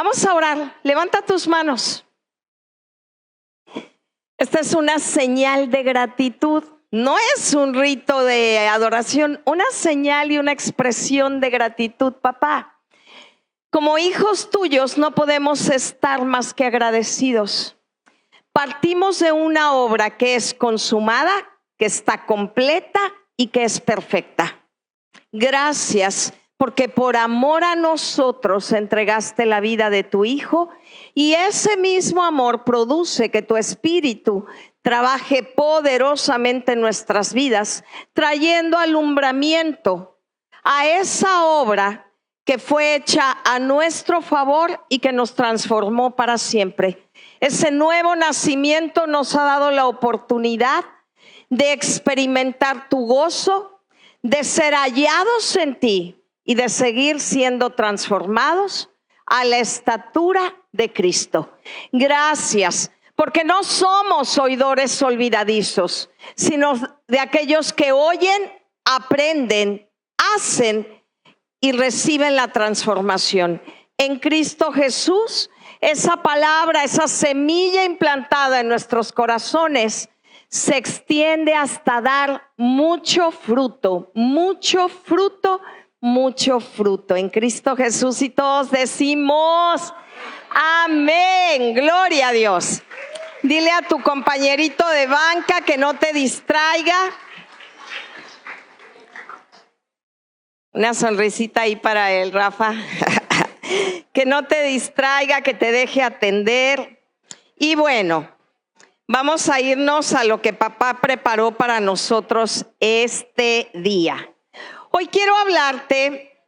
Vamos a orar. Levanta tus manos. Esta es una señal de gratitud. No es un rito de adoración, una señal y una expresión de gratitud, papá. Como hijos tuyos no podemos estar más que agradecidos. Partimos de una obra que es consumada, que está completa y que es perfecta. Gracias, porque por amor a nosotros entregaste la vida de tu Hijo, y ese mismo amor produce que tu Espíritu trabaje poderosamente en nuestras vidas, trayendo alumbramiento a esa obra que fue hecha a nuestro favor y que nos transformó para siempre. Ese nuevo nacimiento nos ha dado la oportunidad de experimentar tu gozo, de ser hallados en ti y de seguir siendo transformados a la estatura de Cristo. Gracias, porque no somos oidores olvidadizos, sino de aquellos que oyen, aprenden, hacen y reciben la transformación. En Cristo Jesús, esa palabra, esa semilla implantada en nuestros corazones se extiende hasta dar mucho fruto, mucho fruto, mucho fruto. En Cristo Jesús, y todos decimos amén. Gloria a Dios. Dile a tu compañerito de banca que no te distraiga. Una sonrisita ahí para él, Rafa. Que no te distraiga, que te deje atender. Y bueno, vamos a irnos a lo que papá preparó para nosotros este día. Hoy quiero hablarte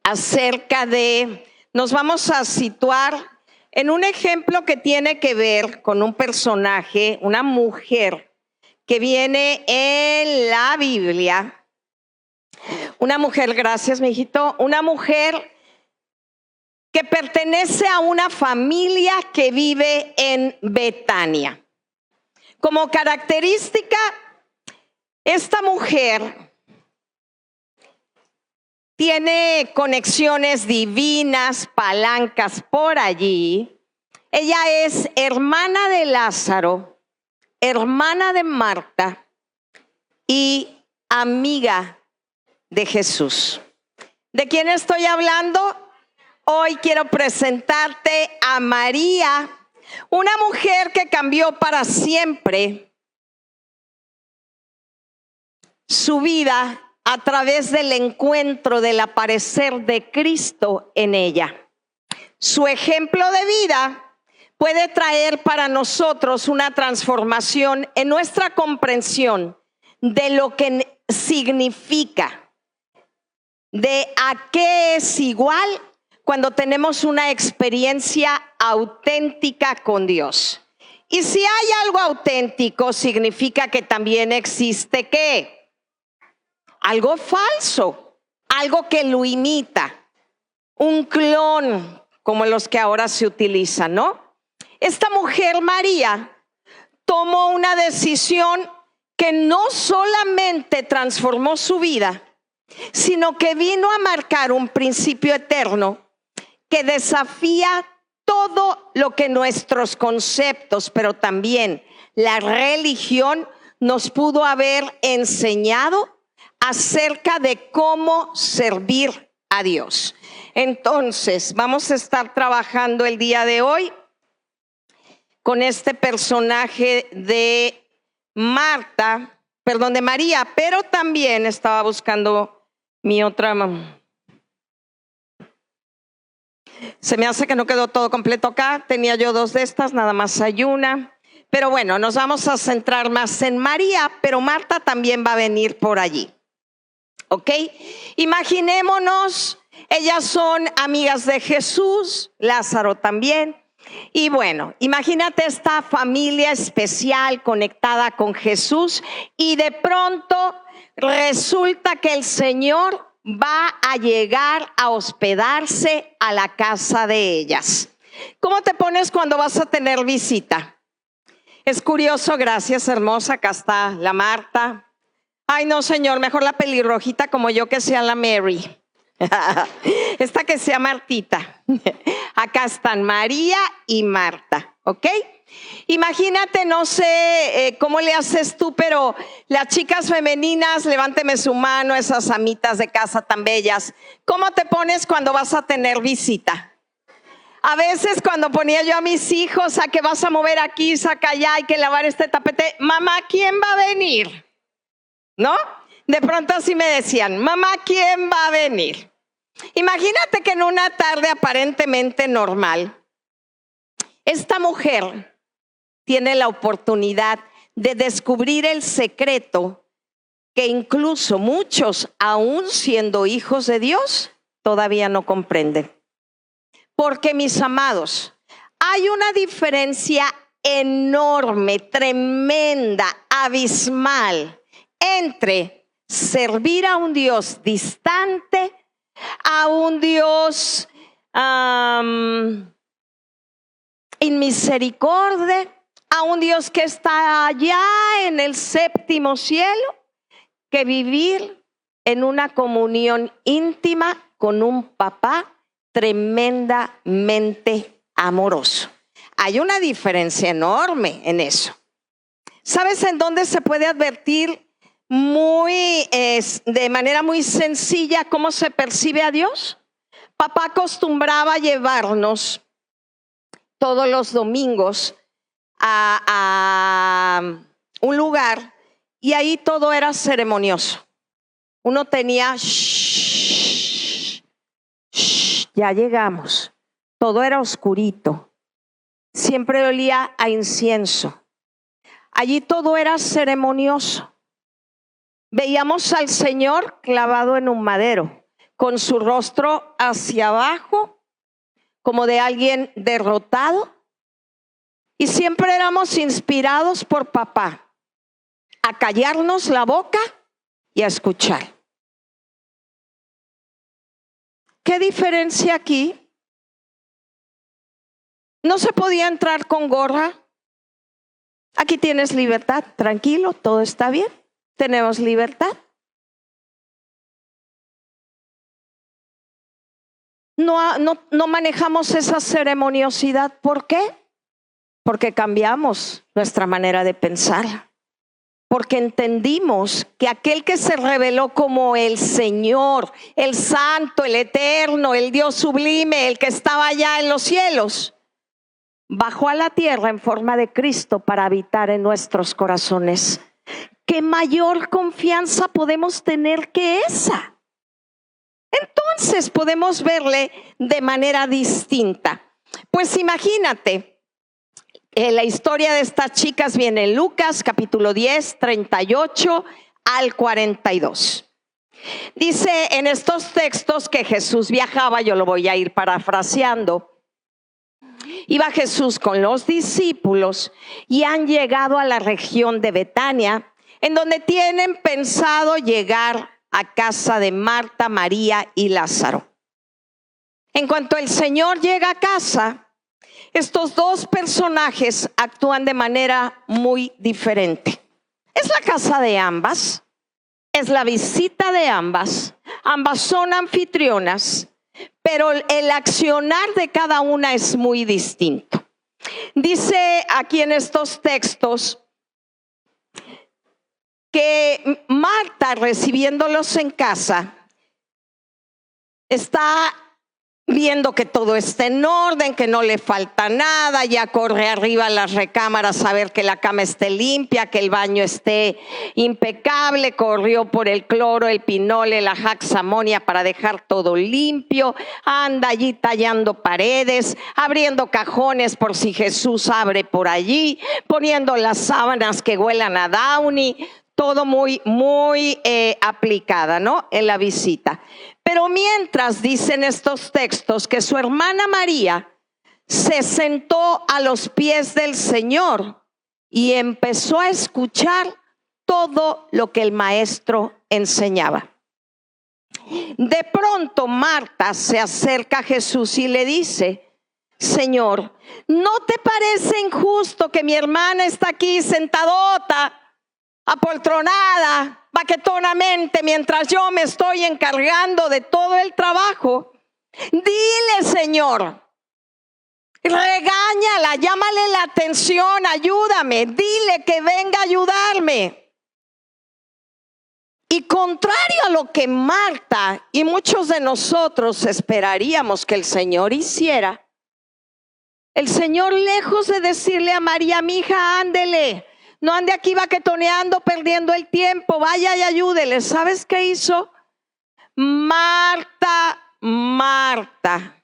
acerca de, nos vamos a situar en un ejemplo que tiene que ver con un personaje, una mujer que viene en la Biblia. Una mujer, gracias, mijito, una mujer que pertenece a una familia que vive en Betania. Como característica, esta mujer tiene conexiones divinas, palancas por allí. Ella es hermana de Lázaro, hermana de Marta y amiga de Jesús. ¿De quién estoy hablando? Hoy quiero presentarte a María, una mujer que cambió para siempre su vida a través del encuentro, del aparecer de Cristo en ella. Su ejemplo de vida puede traer para nosotros una transformación en nuestra comprensión de lo que significa, de a qué es igual cuando tenemos una experiencia auténtica con Dios. Y si hay algo auténtico, significa que también existe ¿qué? Algo falso, algo que lo imita, un clon como los que ahora se utilizan, ¿no? Esta mujer María tomó una decisión que no solamente transformó su vida, sino que vino a marcar un principio eterno que desafía todo lo que nuestros conceptos, pero también la religión nos pudo haber enseñado acerca de cómo servir a Dios. Entonces, vamos a estar trabajando el día de hoy con este personaje de de María, pero también estaba buscando mi otra. Se me hace que no quedó todo completo acá. Tenía yo dos de estas, nada más hay una. Pero bueno, nos vamos a centrar más en María, pero Marta también va a venir por allí. ¿Ok? Imaginémonos, ellas son amigas de Jesús, Lázaro también. Y bueno, imagínate esta familia especial conectada con Jesús y de pronto resulta que el Señor va a llegar a hospedarse a la casa de ellas. ¿Cómo te pones cuando vas a tener visita? Es curioso, gracias hermosa, acá está la Marta. Ay no señor, mejor la pelirrojita como yo, que sea la Mary. Esta que sea Martita. Acá están María y Marta, ¿ok? Imagínate, no sé cómo le haces tú, pero las chicas femeninas, levánteme su mano, esas amitas de casa tan bellas. ¿Cómo te pones cuando vas a tener visita? A veces cuando ponía yo a mis hijos a que vas a mover aquí, saca allá, hay que lavar este tapete. Mamá, ¿quién va a venir? ¿No? De pronto así me decían, mamá, ¿quién va a venir? Imagínate que en una tarde aparentemente normal, esta mujer tiene la oportunidad de descubrir el secreto que incluso muchos, aún siendo hijos de Dios, todavía no comprenden. Porque, mis amados, hay una diferencia enorme, tremenda, abismal entre servir a un Dios distante, a un Dios inmisericordia, a un Dios que está allá en el séptimo cielo, que vivir en una comunión íntima con un papá tremendamente amoroso. Hay una diferencia enorme en eso. ¿Sabes en dónde se puede advertir de manera muy sencilla cómo se percibe a Dios? Papá acostumbraba a llevarnos todos los domingos a un lugar y ahí todo era ceremonioso. Uno tenía, ya llegamos, todo era oscurito, siempre olía a incienso. Allí todo era ceremonioso. Veíamos al Señor clavado en un madero, con su rostro hacia abajo, como de alguien derrotado. Y siempre éramos inspirados por papá a callarnos la boca y a escuchar. ¿Qué diferencia aquí? No se podía entrar con gorra. Aquí tienes libertad, tranquilo, todo está bien, tenemos libertad. No manejamos esa ceremoniosidad. ¿Por qué? Porque cambiamos nuestra manera de pensar. Porque entendimos que aquel que se reveló como el Señor, el Santo, el Eterno, el Dios sublime, el que estaba allá en los cielos, bajó a la tierra en forma de Cristo para habitar en nuestros corazones. ¿Qué mayor confianza podemos tener que esa? Entonces podemos verle de manera distinta. Pues imagínate, la historia de estas chicas viene en Lucas capítulo 10, 38 al 42. Dice en estos textos que Jesús viajaba, yo lo voy a ir parafraseando. Iba Jesús con los discípulos y han llegado a la región de Betania, en donde tienen pensado llegar a casa de Marta, María y Lázaro. En cuanto el Señor llega a casa, estos dos personajes actúan de manera muy diferente. Es la casa de ambas, es la visita de ambas son anfitrionas, pero el accionar de cada una es muy distinto. Dice aquí en estos textos que Marta, recibiéndolos en casa, está viendo que todo está en orden, que no le falta nada, ya corre arriba a las recámaras a ver que la cama esté limpia, que el baño esté impecable, corrió por el cloro, el pinole, la jaxamonia para dejar todo limpio, anda allí tallando paredes, abriendo cajones por si Jesús abre por allí, poniendo las sábanas que huelan a Downy, todo muy aplicada, ¿no? En la visita. Pero mientras dicen estos textos que su hermana María se sentó a los pies del Señor y empezó a escuchar todo lo que el maestro enseñaba. De pronto Marta se acerca a Jesús y le dice: Señor, ¿no te parece injusto que mi hermana está aquí sentadota, apoltronada, baquetonamente, mientras yo me estoy encargando de todo el trabajo? Dile, Señor, Regáñala, llámale la atención, ayúdame, dile que venga a ayudarme. Y contrario a lo que Marta y muchos de nosotros esperaríamos que el Señor hiciera, el Señor, lejos de decirle a María, mi hija, ándele, no ande aquí baquetoneando, perdiendo el tiempo, vaya y ayúdele. ¿Sabes qué hizo? Marta, Marta,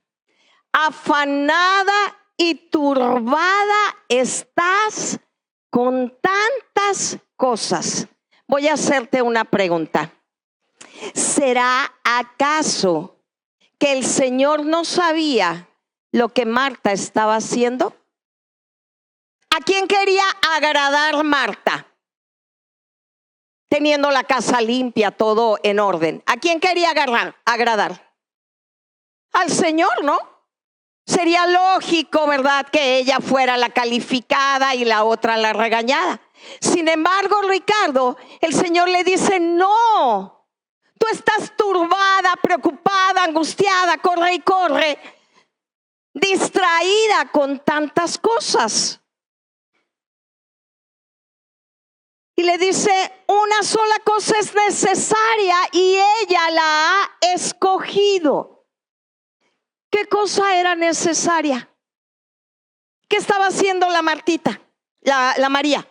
afanada y turbada estás con tantas cosas. Voy a hacerte una pregunta. ¿Será acaso que el Señor no sabía lo que Marta estaba haciendo? ¿A quién quería agradar Marta? Teniendo la casa limpia, todo en orden. ¿A quién quería agradar? Al Señor, ¿no? Sería lógico, ¿verdad?, que ella fuera la calificada y la otra la regañada. Sin embargo, Ricardo, el Señor le dice, no, tú estás turbada, preocupada, angustiada, corre y corre, distraída con tantas cosas. Y le dice, una sola cosa es necesaria y ella la ha escogido. ¿Qué cosa era necesaria? ¿Qué estaba haciendo la Martita? La María.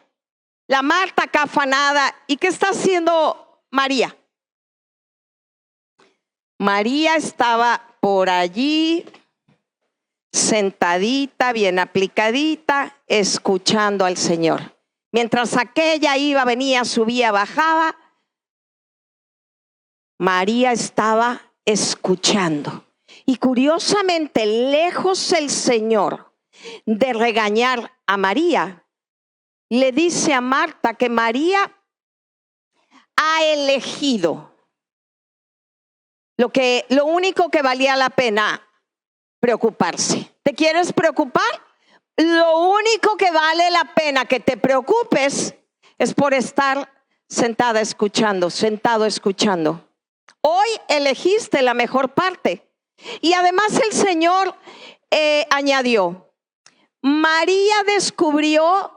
La Marta acá afanada. ¿Y qué está haciendo María? María estaba por allí, sentadita, bien aplicadita, escuchando al Señor. Mientras aquella iba, venía, subía, bajaba, María estaba escuchando. Y curiosamente, lejos el Señor de regañar a María, le dice a Marta que María ha elegido lo único que valía la pena preocuparse. ¿Te quieres preocupar? Lo único que vale la pena que te preocupes es por estar sentada escuchando, sentado escuchando. Hoy elegiste la mejor parte. Y además el Señor añadió, María descubrió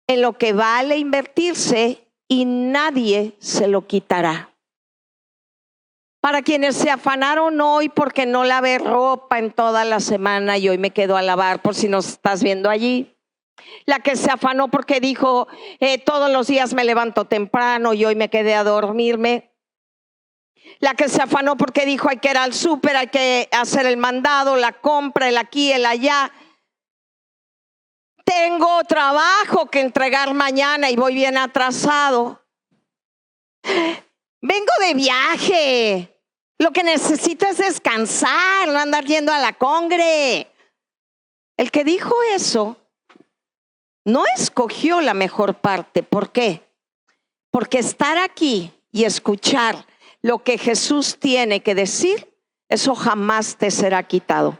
en lo que vale invertirse y nadie se lo quitará. Para quienes se afanaron hoy porque no lavé ropa en toda la semana y hoy me quedo a lavar, por si nos estás viendo allí. La que se afanó porque dijo, todos los días me levanto temprano y hoy me quedé a dormirme. La que se afanó porque dijo, hay que ir al súper, hay que hacer el mandado, la compra, el aquí, el allá. Tengo trabajo que entregar mañana y voy bien atrasado. Vengo de viaje. Lo que necesito es descansar, no andar yendo a la congre. El que dijo eso no escogió la mejor parte. ¿Por qué? Porque estar aquí y escuchar lo que Jesús tiene que decir, eso jamás te será quitado.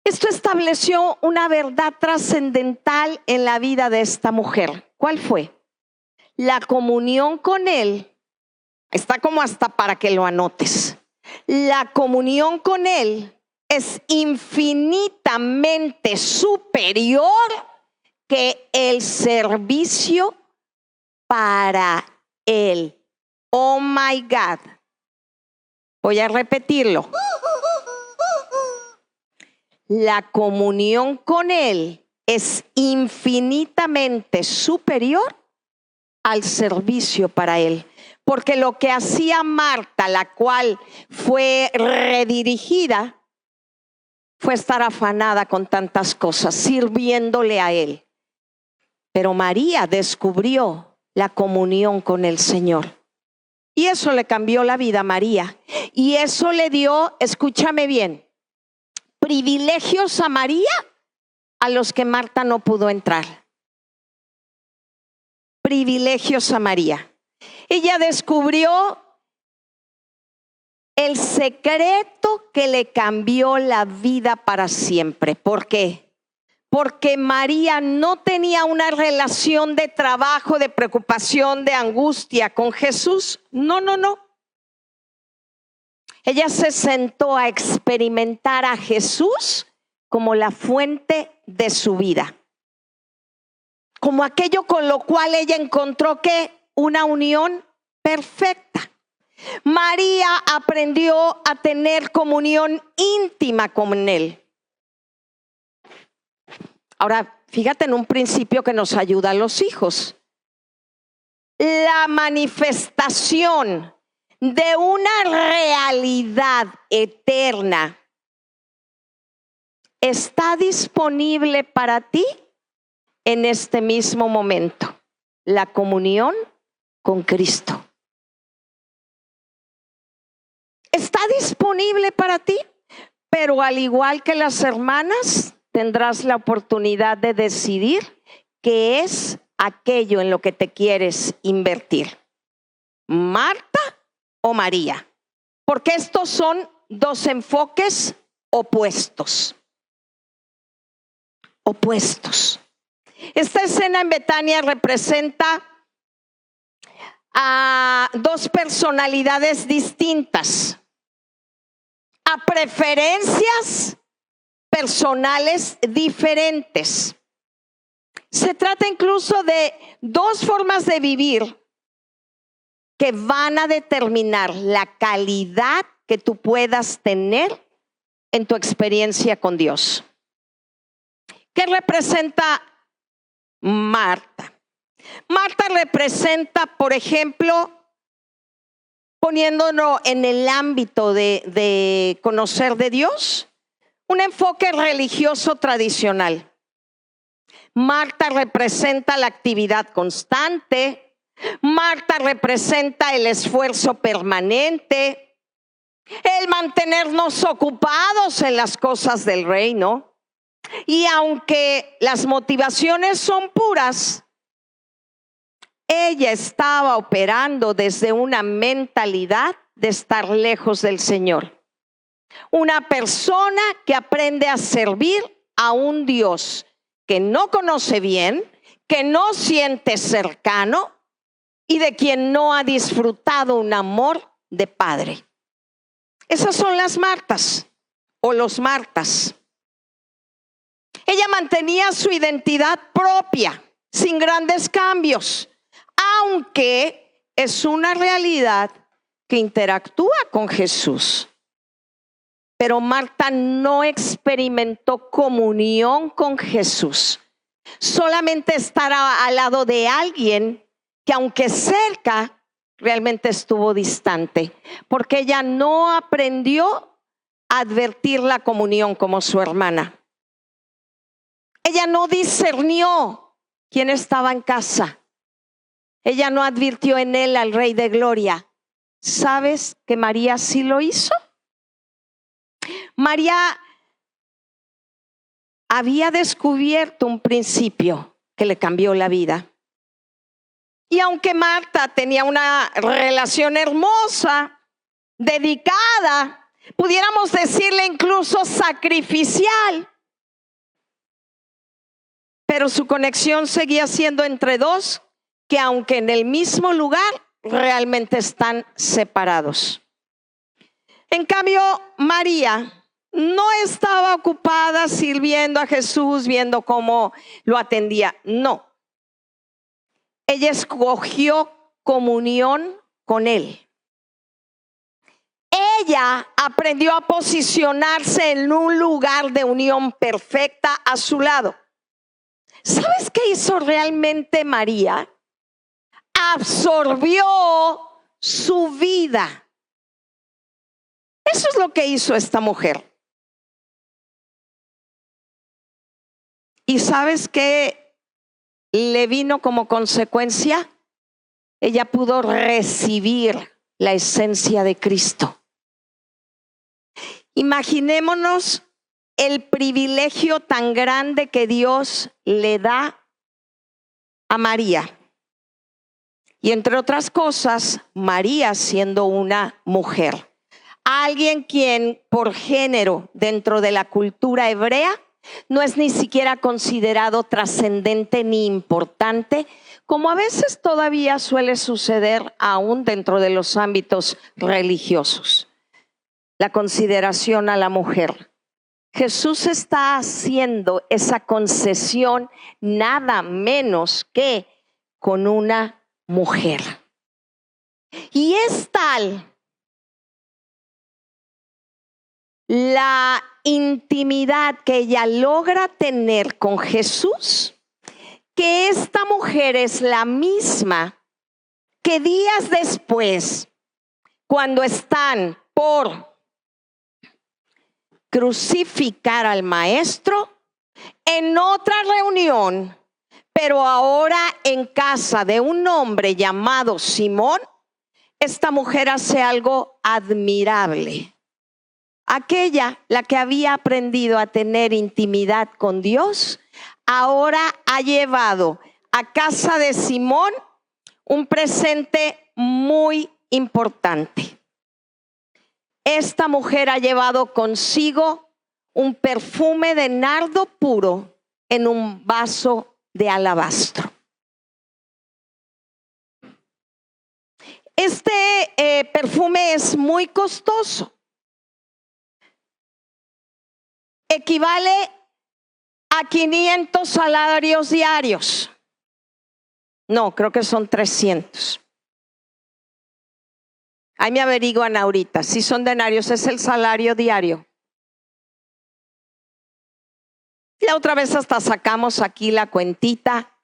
Esto estableció una verdad trascendental en la vida de esta mujer. ¿Cuál fue? La comunión con Él. Está como hasta para que lo anotes. La comunión con Él es infinitamente superior que el servicio para Él. Oh my God. Voy a repetirlo. La comunión con Él es infinitamente superior al servicio para Él. Porque lo que hacía Marta, la cual fue redirigida, fue estar afanada con tantas cosas, sirviéndole a Él. Pero María descubrió la comunión con el Señor. Y eso le cambió la vida a María. Y eso le dio, escúchame bien, privilegios a María a los que Marta no pudo entrar. Privilegios a María. Ella descubrió el secreto que le cambió la vida para siempre. ¿Por qué? Porque María no tenía una relación de trabajo, de preocupación, de angustia con Jesús. No. Ella se sentó a experimentar a Jesús como la fuente de su vida, como aquello con lo cual ella encontró que una unión perfecta. María aprendió a tener comunión íntima con Él. Ahora, fíjate en un principio que nos ayuda a los hijos. La manifestación de una realidad eterna está disponible para ti en este mismo momento. La comunión con Cristo. Está disponible para ti, pero al igual que las hermanas, tendrás la oportunidad de decidir qué es aquello en lo que te quieres invertir. Marta o María, porque estos son dos enfoques opuestos. Esta escena en Betania representa a dos personalidades distintas, a preferencias personales diferentes. Se trata incluso de dos formas de vivir que van a determinar la calidad que tú puedas tener en tu experiencia con Dios. ¿Qué representa Marta? Marta representa, por ejemplo, poniéndonos en el ámbito de conocer de Dios, un enfoque religioso tradicional. Marta representa la actividad constante. Marta representa el esfuerzo permanente, el mantenernos ocupados en las cosas del reino. Y aunque las motivaciones son puras, ella estaba operando desde una mentalidad de estar lejos del Señor. Una persona que aprende a servir a un Dios que no conoce bien, que no siente cercano y de quien no ha disfrutado un amor de padre. Esas son las Martas o los Martas. Ella mantenía su identidad propia, sin grandes cambios, aunque es una realidad que interactúa con Jesús. Pero Marta no experimentó comunión con Jesús. Solamente estar al lado de alguien que aunque cerca, realmente estuvo distante, porque ella no aprendió a advertir la comunión como su hermana. Ella no discernió quién estaba en casa. Ella no advirtió en él al Rey de Gloria. ¿Sabes que María sí lo hizo? María había descubierto un principio que le cambió la vida. Y aunque Marta tenía una relación hermosa, dedicada, pudiéramos decirle incluso sacrificial, pero su conexión seguía siendo entre dos que aunque en el mismo lugar, realmente están separados. En cambio, María no estaba ocupada sirviendo a Jesús, viendo cómo lo atendía. No. Ella escogió comunión con Él. Ella aprendió a posicionarse en un lugar de unión perfecta a su lado. ¿Sabes qué hizo realmente María? Absorbió su vida. Eso es lo que hizo esta mujer. ¿Y sabes qué le vino como consecuencia? Ella pudo recibir la esencia de Cristo. Imaginémonos el privilegio tan grande que Dios le da a María. Y entre otras cosas, María siendo una mujer. Alguien quien por género dentro de la cultura hebrea no es ni siquiera considerado trascendente ni importante, como a veces todavía suele suceder aún dentro de los ámbitos religiosos. la consideración a la mujer. Jesús está haciendo esa concesión nada menos que con una mujer. Y es tal la intimidad que ella logra tener con Jesús, que esta mujer es la misma que días después, cuando están por crucificar al maestro, en otra reunión, pero ahora en casa de un hombre llamado Simón, esta mujer hace algo admirable. Aquella, la que había aprendido a tener intimidad con Dios, ahora ha llevado a casa de Simón un presente muy importante. Esta mujer ha llevado consigo un perfume de nardo puro en un vaso de alabastro. Este perfume es muy costoso. Equivale a 500 salarios diarios. No, creo que son 300. Ahí me averiguan ahorita. Si son denarios, es el salario diario. La otra vez hasta sacamos aquí la cuentita.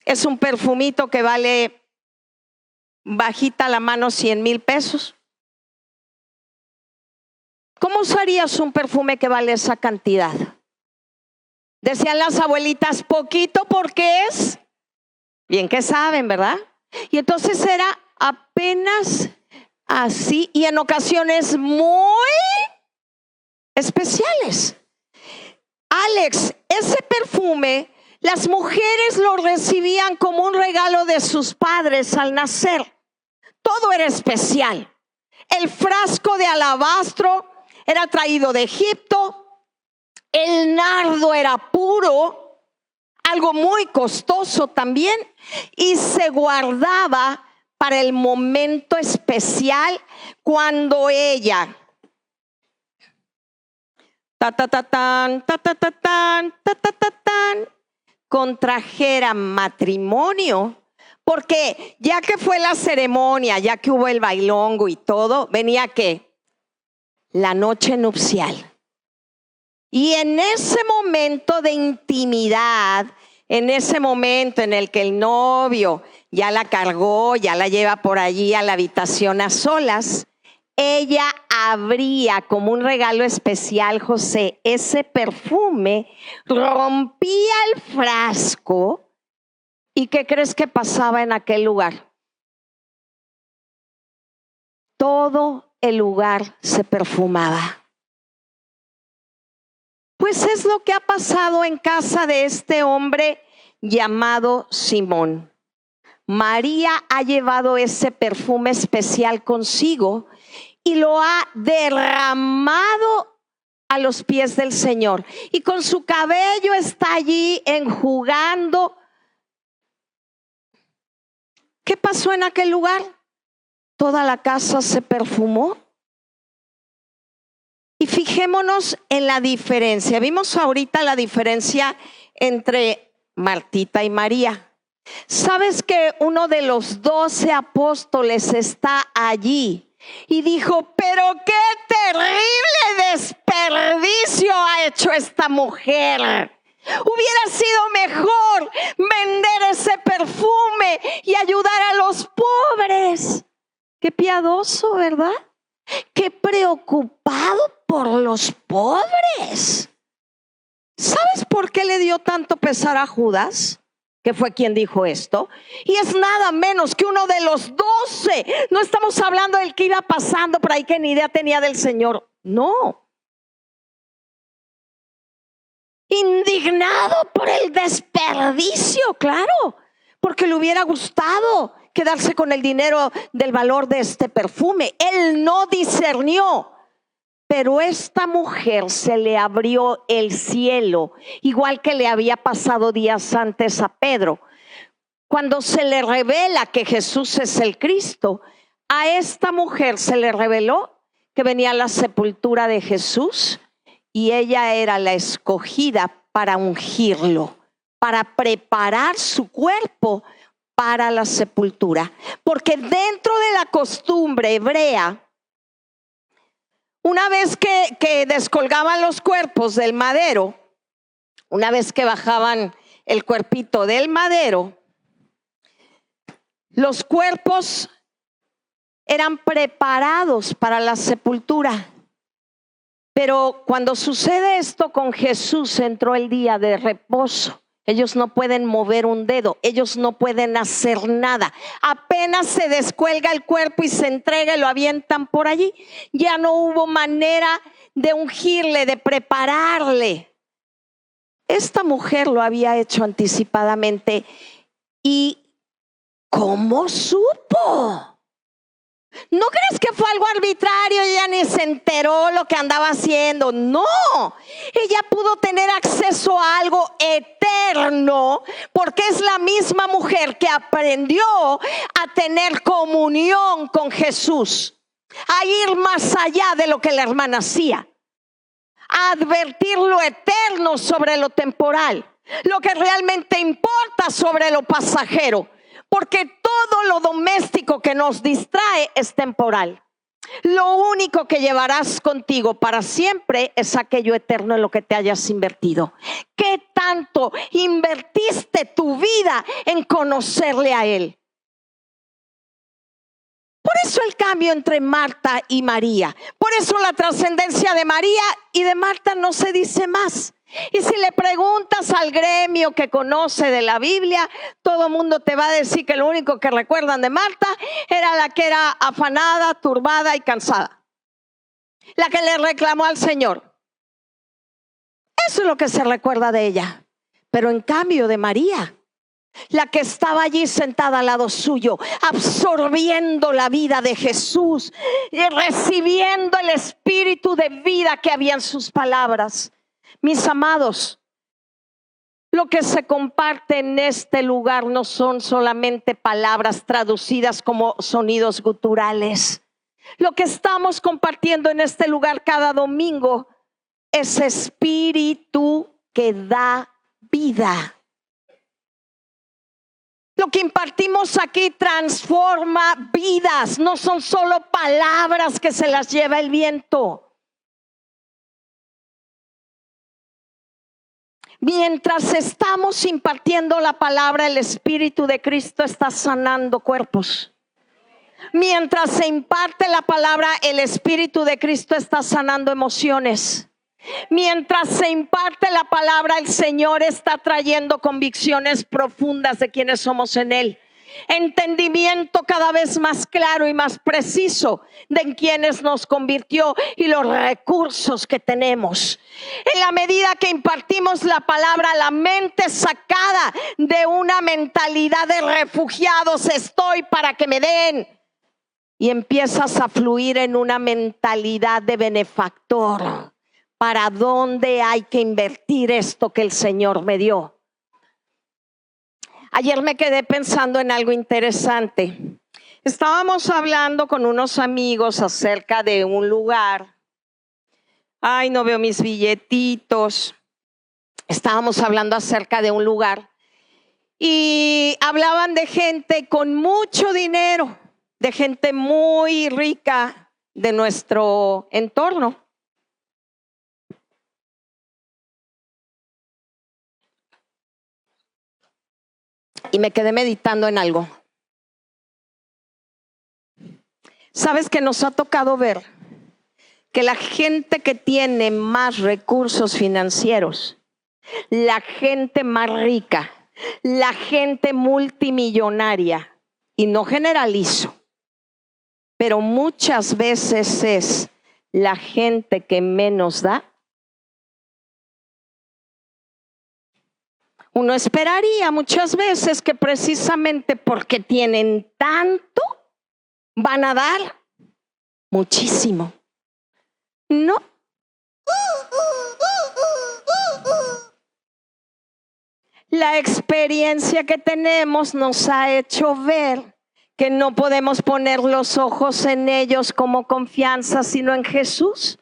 Es un perfumito que vale bajita la mano 100,000 pesos. ¿Cómo usarías un perfume que vale esa cantidad? Decían las abuelitas, poquito porque es bien que saben, ¿verdad? Y entonces era apenas así y en ocasiones muy especiales. Alex, ese perfume, las mujeres lo recibían como un regalo de sus padres al nacer. Todo era especial. El frasco de alabastro era traído de Egipto. El nardo era puro, algo muy costoso también, y se guardaba para el momento especial cuando ella contrajera matrimonio, porque ya que fue la ceremonia, ya que hubo el bailongo y todo, venía ¿qué? La noche nupcial. Y en ese momento de intimidad, en ese momento en el que el novio ya la cargó, ya la lleva por allí a la habitación a solas, ella abría como un regalo especial, José, ese perfume, rompía el frasco. ¿Y qué crees que pasaba en aquel lugar? Todo el lugar se perfumaba. Pues es lo que ha pasado en casa de este hombre llamado Simón. María ha llevado ese perfume especial consigo y lo ha derramado a los pies del Señor. Y con su cabello está allí enjugando. ¿Qué pasó en aquel lugar? Toda la casa se perfumó. Y fijémonos en la diferencia. Vimos ahorita la diferencia entre Martita y María. ¿Sabes que uno de los 12 apóstoles está allí? Y dijo, pero qué terrible desperdicio ha hecho esta mujer. Hubiera sido mejor vender ese perfume y ayudar a los pobres. Qué piadoso, ¿verdad? Qué preocupado por los pobres. ¿Sabes por qué le dio tanto pesar a Judas? Que fue quien dijo esto. Y es nada menos que uno de los 12. No estamos hablando del que iba pasando por ahí que ni idea tenía del Señor. No. Indignado por el desperdicio, claro. Porque le hubiera gustado quedarse con el dinero del valor de este perfume. Él no discernió. Pero esta mujer se le abrió el cielo, igual que le había pasado días antes a Pedro. Cuando se le revela que Jesús es el Cristo, a esta mujer se le reveló que venía a la sepultura de Jesús y ella era la escogida para ungirlo, para preparar su cuerpo para la sepultura. Porque dentro de la costumbre hebrea, una vez que descolgaban los cuerpos del madero, una vez que bajaban el cuerpito del madero, los cuerpos eran preparados para la sepultura. Pero cuando sucede esto con Jesús, entró el día de reposo. Ellos no pueden mover un dedo, ellos no pueden hacer nada. Apenas se descuelga el cuerpo y se entrega y lo avientan por allí. Ya no hubo manera de ungirle, de prepararle. Esta mujer lo había hecho anticipadamente. ¿Y cómo supo? ¿No crees que fue algo arbitrario? Ella ni se enteró lo que andaba haciendo. No, ella pudo tener acceso a algo eterno porque es la misma mujer que aprendió a tener comunión con Jesús, a ir más allá de lo que la hermana hacía, a advertir lo eterno sobre lo temporal, lo que realmente importa sobre lo pasajero. Porque todo lo doméstico que nos distrae es temporal. Lo único que llevarás contigo para siempre es aquello eterno en lo que te hayas invertido. ¿Qué tanto invertiste tu vida en conocerle a Él? Por eso el cambio entre Marta y María. Por eso la trascendencia de María y de Marta no se dice más. Y si le preguntas al gremio que conoce de la Biblia, todo el mundo te va a decir que lo único que recuerdan de Marta era la que era afanada, turbada y cansada, la que le reclamó al Señor. Eso es lo que se recuerda de ella. Pero en cambio de María, la que estaba allí sentada al lado suyo, absorbiendo la vida de Jesús y recibiendo el espíritu de vida que había en sus palabras. Mis amados, lo que se comparte en este lugar no son solamente palabras traducidas como sonidos guturales. Lo que estamos compartiendo en este lugar cada domingo es espíritu que da vida. Lo que impartimos aquí transforma vidas, no son solo palabras que se las lleva el viento. Mientras estamos impartiendo la palabra, el Espíritu de Cristo está sanando cuerpos. Mientras se imparte la palabra, el Espíritu de Cristo está sanando emociones. Mientras se imparte la palabra, el Señor está trayendo convicciones profundas de quiénes somos en Él. Entendimiento cada vez más claro y más preciso de en quienes nos convirtió y los recursos que tenemos. En la medida que impartimos la palabra, la mente sacada de una mentalidad de refugiados, estoy para que me den, y empiezas a fluir en una mentalidad de benefactor. ¿Para dónde hay que invertir esto que el Señor me dio? Ayer me quedé pensando en algo interesante. Estábamos hablando con unos amigos acerca de un lugar. Ay, no veo mis billetitos. Estábamos hablando acerca de un lugar y hablaban de gente con mucho dinero, de gente muy rica de nuestro entorno. Y me quedé meditando en algo. ¿Sabes que nos ha tocado ver que la gente que tiene más recursos financieros, la gente más rica, la gente multimillonaria, y no generalizo, pero muchas veces es la gente que menos da? Uno esperaría muchas veces que precisamente porque tienen tanto, van a dar muchísimo. No. La experiencia que tenemos nos ha hecho ver que no podemos poner los ojos en ellos como confianza, sino en Jesús.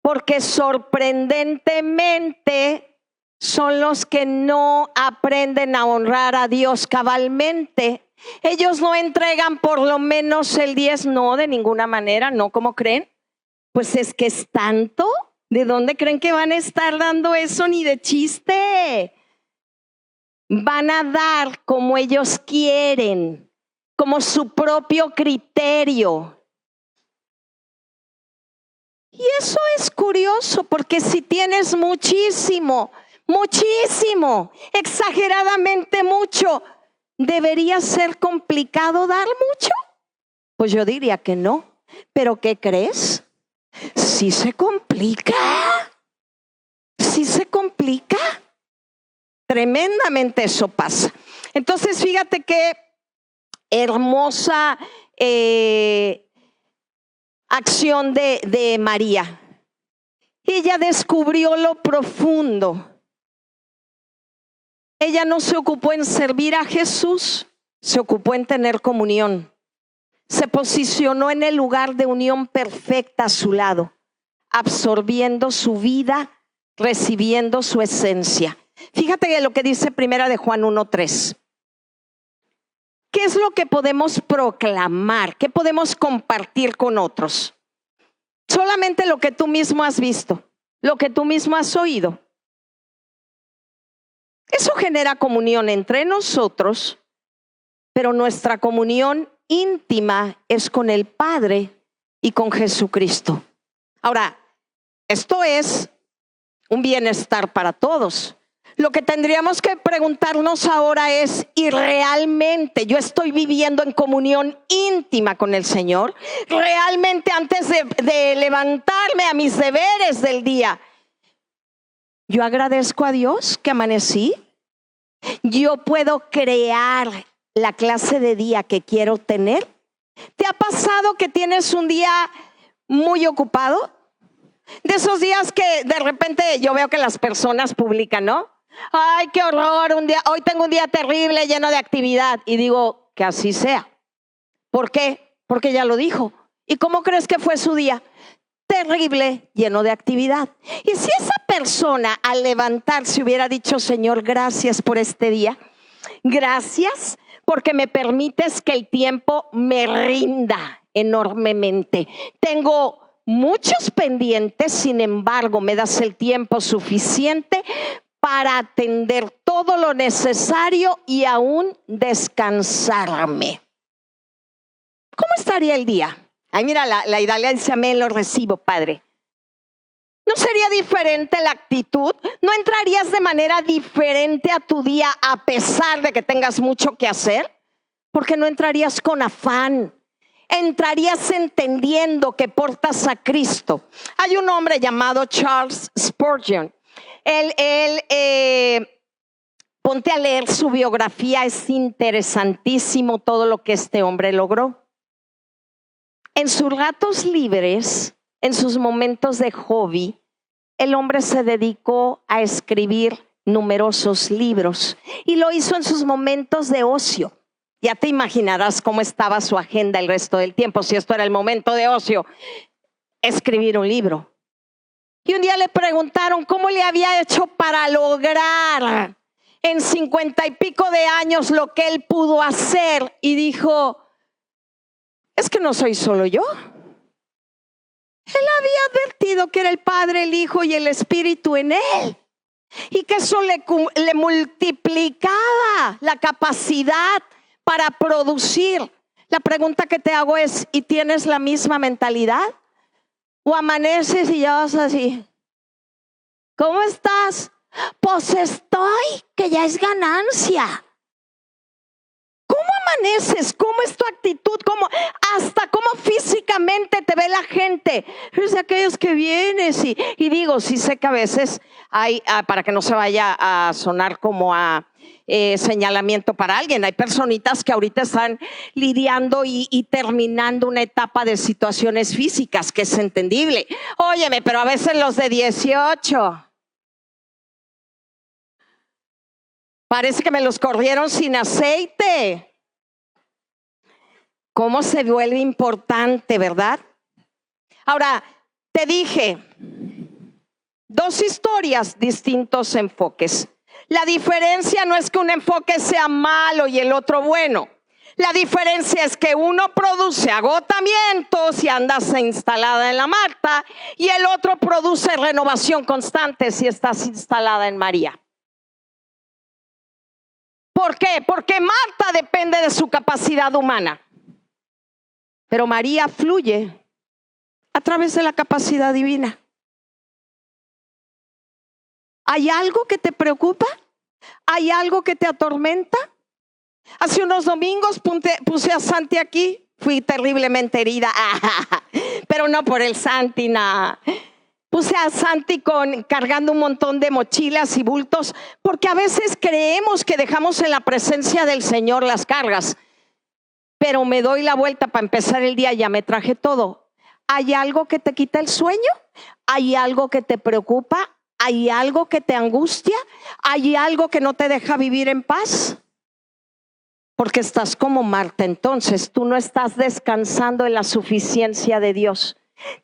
Porque sorprendentemente son los que no aprenden a honrar a Dios cabalmente. Ellos no entregan por lo menos el 10, no, de ninguna manera, no, ¿cómo creen? Pues es que es tanto. ¿De dónde creen que van a estar dando eso? Ni de chiste. Van a dar como ellos quieren, como su propio criterio. Y eso es curioso, porque si tienes muchísimo, exageradamente mucho, ¿debería ser complicado dar mucho? Pues yo diría que no. ¿Pero qué crees? Sí se complica. Sí se complica. Tremendamente eso pasa. Entonces, fíjate qué hermosa acción de María. Ella descubrió lo profundo. Ella no se ocupó en servir a Jesús, se ocupó en tener comunión. Se posicionó en el lugar de unión perfecta a su lado, absorbiendo su vida, recibiendo su esencia. Fíjate lo que dice Primera de Juan 1:3. ¿Qué es lo que podemos proclamar? ¿Qué podemos compartir con otros? Solamente lo que tú mismo has visto, lo que tú mismo has oído. Eso genera comunión entre nosotros, pero nuestra comunión íntima es con el Padre y con Jesucristo. Ahora, esto es un bienestar para todos. Lo que tendríamos que preguntarnos ahora es, ¿y realmente yo estoy viviendo en comunión íntima con el Señor? ¿Realmente antes de levantarme a mis deberes del día, yo agradezco a Dios que amanecí? ¿Yo puedo crear la clase de día que quiero tener? ¿Te ha pasado que tienes un día muy ocupado? De esos días que de repente yo veo que las personas publican, ¿no? Ay, qué horror, hoy tengo un día terrible, lleno de actividad. Y digo, que así sea. ¿Por qué? Porque ya lo dijo. ¿Y cómo crees que fue su día? Terrible, lleno de actividad. Y si esa persona al levantarse hubiera dicho, Señor, gracias por este día. Gracias porque me permites que el tiempo me rinda enormemente. Tengo muchos pendientes, sin embargo, me das el tiempo suficiente para atender todo lo necesario y aún descansarme. ¿Cómo estaría el día? Ay, mira, la Idalia dice, amén, lo recibo, Padre. ¿No sería diferente la actitud? ¿No entrarías de manera diferente a tu día a pesar de que tengas mucho que hacer? Porque no entrarías con afán. Entrarías entendiendo que portas a Cristo. Hay un hombre llamado Charles Spurgeon. Ponte a leer su biografía, es interesantísimo todo lo que este hombre logró. En sus ratos libres, en sus momentos de hobby, el hombre se dedicó a escribir numerosos libros y lo hizo en sus momentos de ocio. Ya te imaginarás cómo estaba su agenda el resto del tiempo, si esto era el momento de ocio, escribir un libro. Y un día le preguntaron cómo le había hecho para lograr en 50 y pico de años lo que él pudo hacer. Y dijo, es que no soy solo yo. Él había advertido que era el Padre, el Hijo y el Espíritu en él. Y que eso le multiplicaba la capacidad para producir. La pregunta que te hago es, ¿y tienes la misma mentalidad? ¿O amaneces y ya vas así? ¿Cómo estás? Pues estoy, que ya es ganancia. ¿Cómo amaneces? ¿Cómo es tu actitud? Hasta cómo físicamente te ve la gente. Es de aquellos que vienes y digo, sí sé que a veces hay, para que no se vaya a sonar como a señalamiento para alguien, hay personitas que ahorita están lidiando y terminando una etapa de situaciones físicas, que es entendible. Óyeme, pero a veces los de 18 parece que me los corrieron sin aceite. ¿Cómo se vuelve importante, verdad? Ahora, te dije, dos historias, distintos enfoques. La diferencia no es que un enfoque sea malo y el otro bueno. La diferencia es que uno produce agotamiento si andas instalada en la Marta y el otro produce renovación constante si estás instalada en María. ¿Por qué? Porque Marta depende de su capacidad humana, pero María fluye a través de la capacidad divina. ¿Hay algo que te preocupa? ¿Hay algo que te atormenta? Hace unos domingos puse a Santi aquí, fui terriblemente herida, pero no por el Santi, nada. Puse a Santi cargando un montón de mochilas y bultos, porque a veces creemos que dejamos en la presencia del Señor las cargas, pero me doy la vuelta para empezar el día, ya me traje todo. ¿Hay algo que te quita el sueño? ¿Hay algo que te preocupa? ¿Hay algo que te angustia? ¿Hay algo que no te deja vivir en paz? Porque estás como Marta, entonces tú no estás descansando en la suficiencia de Dios.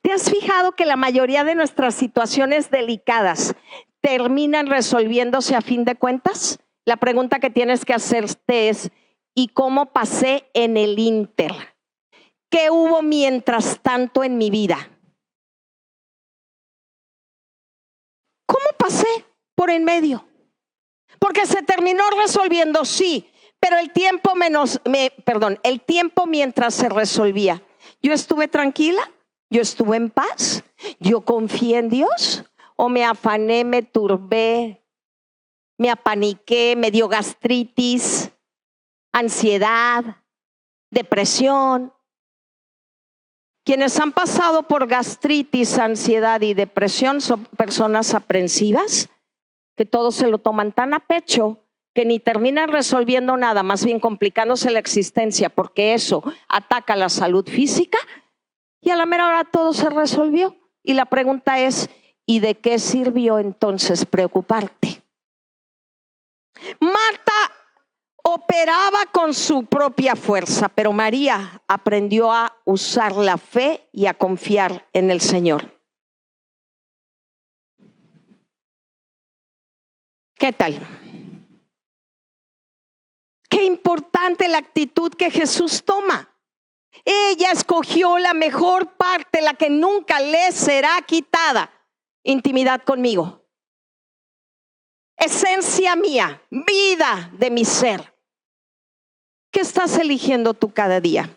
¿Te has fijado que la mayoría de nuestras situaciones delicadas terminan resolviéndose a fin de cuentas? La pregunta que tienes que hacerte es, ¿y cómo pasé en el ínter? ¿Qué hubo mientras tanto en mi vida? ¿Cómo pasé por en medio? Porque se terminó resolviendo, sí, pero el tiempo mientras se resolvía, yo estuve tranquila, yo estuve en paz, yo confié en Dios, o me afané, me turbé, me apaniqué, me dio gastritis, ansiedad, depresión. Quienes han pasado por gastritis, ansiedad y depresión son personas aprensivas, que todos se lo toman tan a pecho que ni terminan resolviendo nada, más bien complicándose la existencia, porque eso ataca la salud física, y a la mera hora todo se resolvió. Y la pregunta es, ¿y de qué sirvió entonces preocuparte? Marta operaba con su propia fuerza, pero María aprendió a usar la fe y a confiar en el Señor. ¿Qué tal? Qué importante la actitud que Jesús toma. Ella escogió la mejor parte, la que nunca le será quitada: intimidad conmigo. Esencia mía, vida de mi ser. ¿Qué estás eligiendo tú cada día?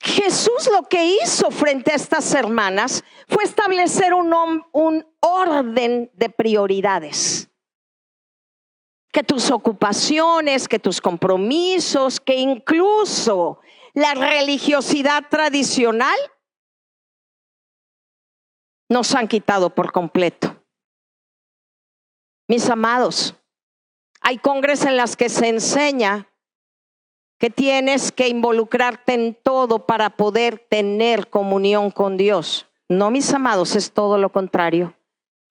Jesús lo que hizo frente a estas hermanas fue establecer un orden de prioridades. Que tus ocupaciones, que tus compromisos, que incluso la religiosidad tradicional nos han quitado por completo. Mis amados, hay congres en las que se enseña que tienes que involucrarte en todo para poder tener comunión con Dios. No, mis amados, es todo lo contrario.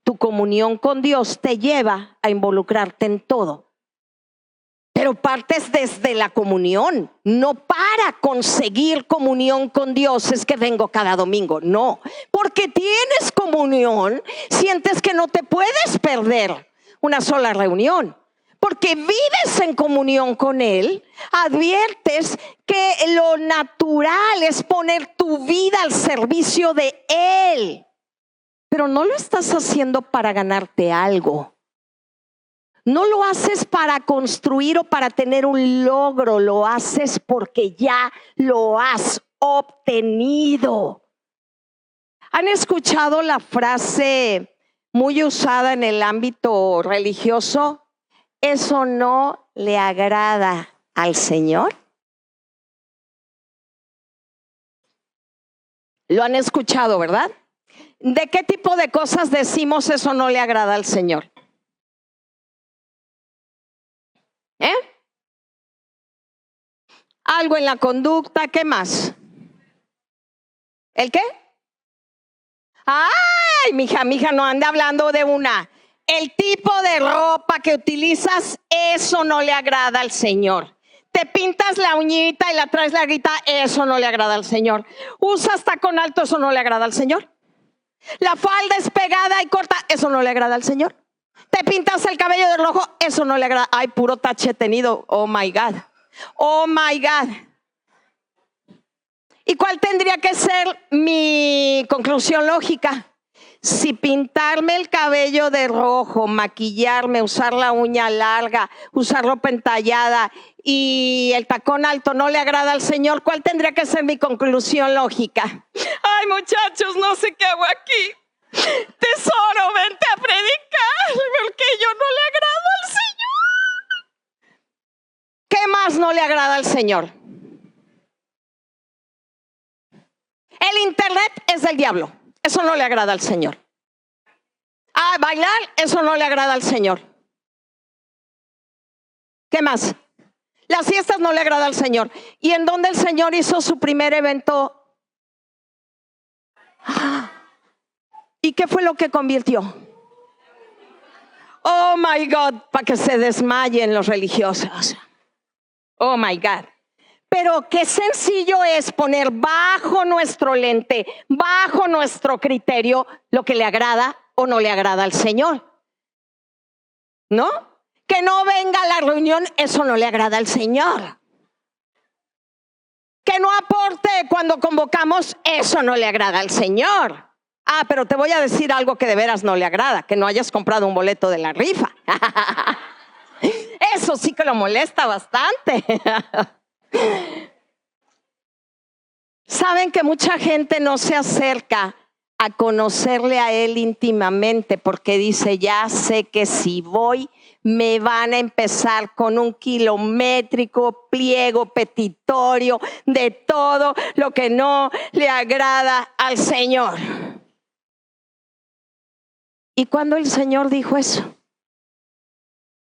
Tu comunión con Dios te lleva a involucrarte en todo. Pero partes desde la comunión, no para conseguir comunión con Dios es que vengo cada domingo, no. Porque tienes comunión, sientes que no te puedes perder una sola reunión. Porque vives en comunión con Él, adviertes que lo natural es poner tu vida al servicio de Él. Pero no lo estás haciendo para ganarte algo. No lo haces para construir o para tener un logro, lo haces porque ya lo has obtenido. ¿Han escuchado la frase muy usada en el ámbito religioso? ¿Eso no le agrada al Señor? Lo han escuchado, ¿verdad? ¿De qué tipo de cosas decimos eso no le agrada al Señor? Algo en la conducta, ¿qué más? ¿El qué? Ay, mija, no anda hablando de una. El tipo de ropa que utilizas, eso no le agrada al Señor. Te pintas la uñita y la traes larguita, eso no le agrada al Señor. Usas tacón alto, eso no le agrada al Señor. La falda es pegada y corta, eso no le agrada al Señor. Te pintas el cabello de rojo, eso no le agrada. Ay, puro tache tenido. Oh my God. Oh my God. ¿Y cuál tendría que ser mi conclusión lógica? Si pintarme el cabello de rojo, maquillarme, usar la uña larga, usar ropa entallada y el tacón alto no le agrada al Señor, ¿cuál tendría que ser mi conclusión lógica? Ay, muchachos, no sé qué hago aquí. Tesoro, vente a predicar, porque yo no le agrado al Señor. ¿Qué más no le agrada al Señor? El internet es del diablo. Eso no le agrada al Señor. Bailar, eso no le agrada al Señor. ¿Qué más? Las fiestas no le agrada al Señor. ¿Y en dónde el Señor hizo su primer evento? ¿Y qué fue lo que convirtió? Oh my God, para que se desmayen los religiosos. Oh my God. Pero qué sencillo es poner bajo nuestro lente, bajo nuestro criterio, lo que le agrada o no le agrada al Señor. ¿No? Que no venga a la reunión, eso no le agrada al Señor. Que no aporte cuando convocamos, eso no le agrada al Señor. Pero te voy a decir algo que de veras no le agrada, que no hayas comprado un boleto de la rifa. Eso sí que lo molesta bastante. Saben que mucha gente no se acerca a conocerle a Él íntimamente porque dice, ya sé que si voy me van a empezar con un kilométrico pliego petitorio de todo lo que no le agrada al Señor. ¿Y cuando el Señor dijo eso?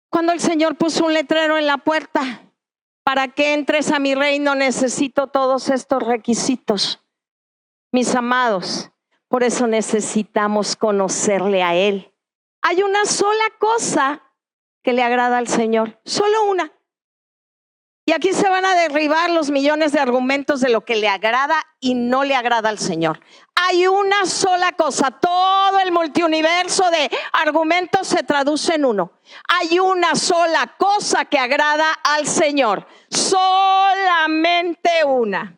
Cuando el Señor puso un letrero en la puerta: para que entres a mi reino necesito todos estos requisitos. Mis amados, por eso necesitamos conocerle a Él. Hay una sola cosa que le agrada al Señor, solo una. Y aquí se van a derribar los millones de argumentos de lo que le agrada y no le agrada al Señor. Hay una sola cosa, todo el multiuniverso de argumentos se traduce en uno. Hay una sola cosa que agrada al Señor, solamente una.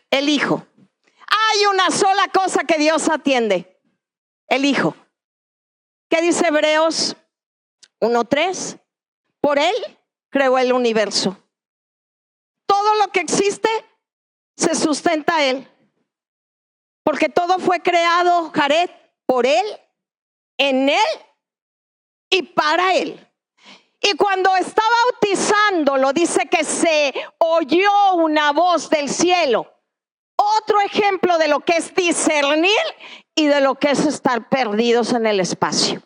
El Hijo. Hay una sola cosa que Dios atiende, el Hijo. ¿Qué dice Hebreos 1:3? Por Él creó el universo. Todo lo que existe se sustenta Él. Porque todo fue creado, Jared, por Él, en Él y para Él. Y cuando está bautizándolo, dice que se oyó una voz del cielo. Otro ejemplo de lo que es discernir y de lo que es estar perdidos en el espacio.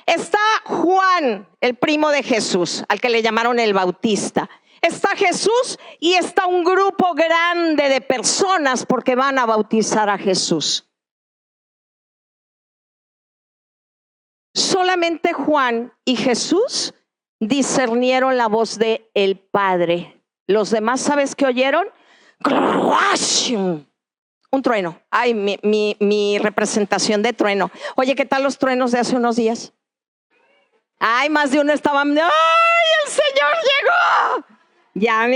Está Juan, el primo de Jesús, al que le llamaron el Bautista. Está Jesús y está un grupo grande de personas porque van a bautizar a Jesús. Solamente Juan y Jesús discernieron la voz de el Padre. Los demás, ¿sabes qué oyeron? Un trueno. Ay, mi representación de trueno. Oye, ¿qué tal los truenos de hace unos días? Ay, más de uno estaba, ¡ay, el Señor llegó! Ya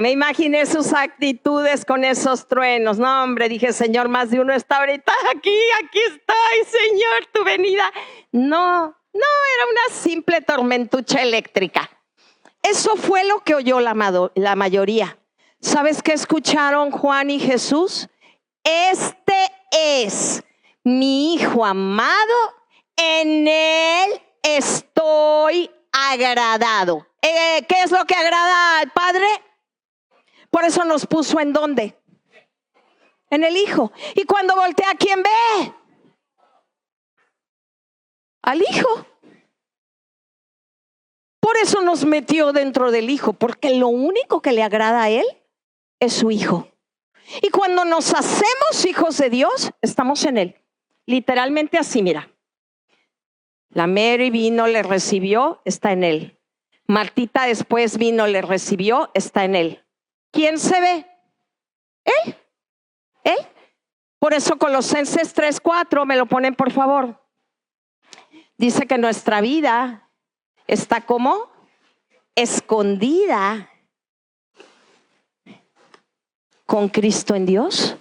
me imaginé sus actitudes con esos truenos. No, hombre, dije, Señor, más de uno está ahorita aquí estoy, Señor, tu venida. No, era una simple tormentucha eléctrica. Eso fue lo que oyó la mayoría. ¿Sabes qué escucharon Juan y Jesús? Este es mi Hijo amado, en Él estoy agradado. ¿Qué es lo que agrada al Padre? Por eso nos puso ¿en dónde? En el Hijo. Y cuando voltea, ¿a quién ve? Al Hijo. Por eso nos metió dentro del Hijo, porque lo único que le agrada a Él es su Hijo. Y cuando nos hacemos hijos de Dios, estamos en Él. Literalmente así, mira. La Mary vino, le recibió, está en Él. Martita después vino, le recibió, está en Él. ¿Quién se ve? Él. Él. Por eso Colosenses 3:4, me lo ponen por favor. Dice que nuestra vida está como escondida con Cristo en Dios,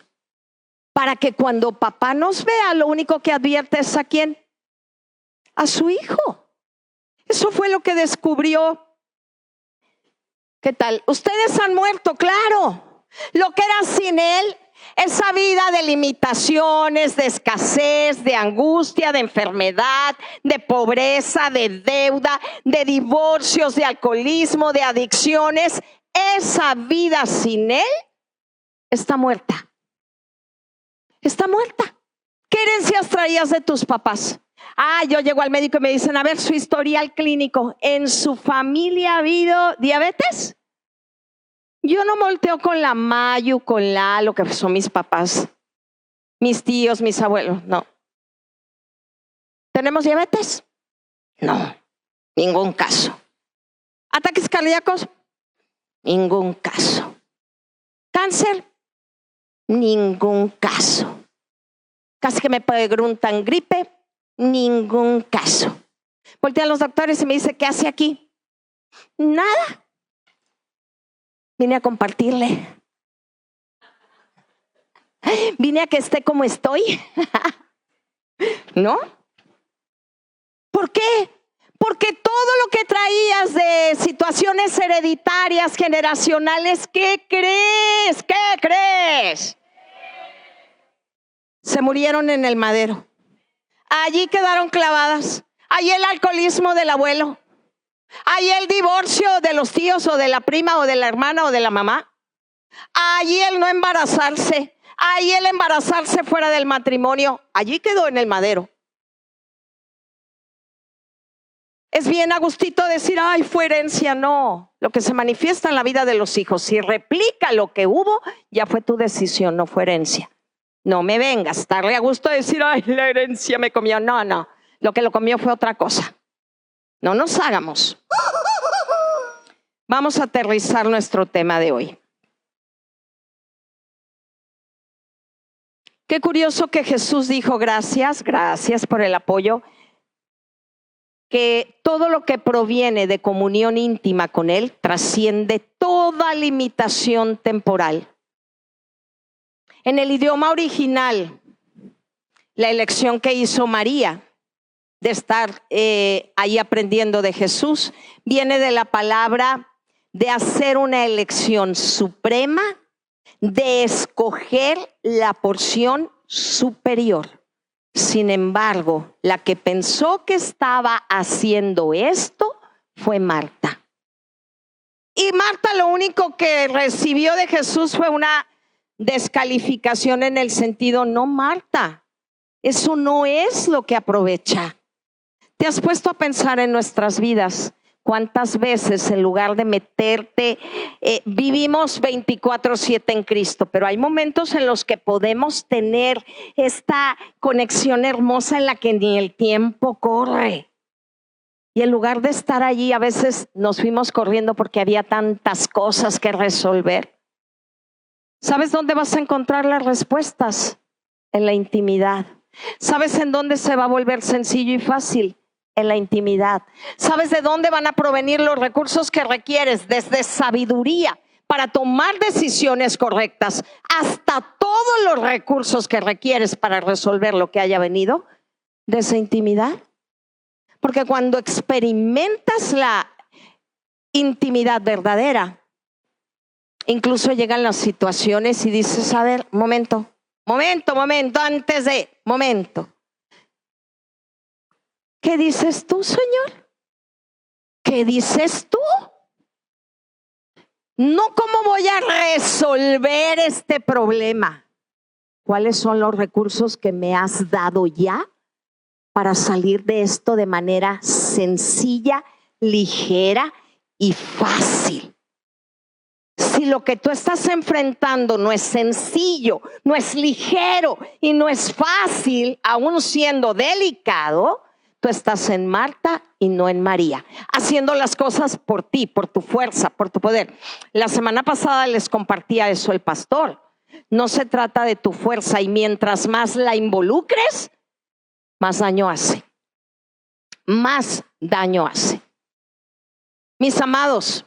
para que cuando papá nos vea, lo único que advierte es ¿a quién? A su hijo. Eso fue lo que descubrió. ¿Qué tal? Ustedes han muerto, claro. Lo que era sin Él, esa vida de limitaciones, de escasez, de angustia, de enfermedad, de pobreza, de deuda, de divorcios, de alcoholismo, de adicciones, esa vida sin Él está muerta. Está muerta. ¿Qué herencias traías de tus papás? Yo llego al médico y me dicen, a ver, su historial clínico. ¿En su familia ha habido diabetes? Yo no volteo con la Mayu, con lo que son mis papás, mis tíos, mis abuelos, no. ¿Tenemos diabetes? No, ningún caso. ¿Ataques cardíacos? Ningún caso. ¿Cáncer? Ningún caso. Casi que me preguntan gripe, ningún caso. Voltean los doctores y me dicen, ¿qué hace aquí? Nada. Vine a compartirle. Vine a que esté como estoy. ¿No? ¿Por qué? Porque todo lo que traías de situaciones hereditarias, generacionales, ¿qué crees? ¿Qué crees? Se murieron en el madero. Allí quedaron clavadas. Allí el alcoholismo del abuelo. Allí el divorcio de los tíos o de la prima o de la hermana o de la mamá. Allí el no embarazarse. Allí el embarazarse fuera del matrimonio. Allí quedó en el madero. Es bien a gustito decir, ay, fue herencia. No, lo que se manifiesta en la vida de los hijos, si replica lo que hubo, ya fue tu decisión, no fue herencia. No me vengas, darle a gusto decir, ay, la herencia me comió. No, no, lo que lo comió fue otra cosa. No nos hagamos. Vamos a aterrizar nuestro tema de hoy. Qué curioso que Jesús dijo, gracias por el apoyo, que todo lo que proviene de comunión íntima con Él trasciende toda limitación temporal. En el idioma original, la elección que hizo María de estar ahí aprendiendo de Jesús viene de la palabra de hacer una elección suprema, de escoger la porción superior. Sin embargo, la que pensó que estaba haciendo esto fue Marta. Y Marta lo único que recibió de Jesús fue una descalificación en el sentido, no, Marta, eso no es lo que aprovecha. ¿Te has puesto a pensar en nuestras vidas? ¿Cuántas veces en lugar de meterte, vivimos 24/7 en Cristo, pero hay momentos en los que podemos tener esta conexión hermosa en la que ni el tiempo corre? Y en lugar de estar allí, a veces nos fuimos corriendo porque había tantas cosas que resolver. ¿Sabes dónde vas a encontrar las respuestas? En la intimidad. ¿Sabes en dónde se va a volver sencillo y fácil? En la intimidad. ¿Sabes de dónde van a provenir los recursos que requieres? Desde sabiduría para tomar decisiones correctas hasta todos los recursos que requieres para resolver lo que haya venido de esa intimidad. Porque cuando experimentas la intimidad verdadera, incluso llegan las situaciones y dices, a ver, momento, momento. ¿Qué dices tú, Señor? ¿Qué dices tú? No cómo voy a resolver este problema. ¿Cuáles son los recursos que me has dado ya para salir de esto de manera sencilla, ligera y fácil? si lo que tú estás enfrentando no es sencillo, no es ligero y no es fácil, aún siendo delicado, tú estás en Marta y no en María, haciendo las cosas por ti, por tu fuerza, por tu poder. La semana pasada les compartía eso el pastor. No se trata de tu fuerza, y mientras más la involucres, más daño hace. Más daño hace. Mis amados,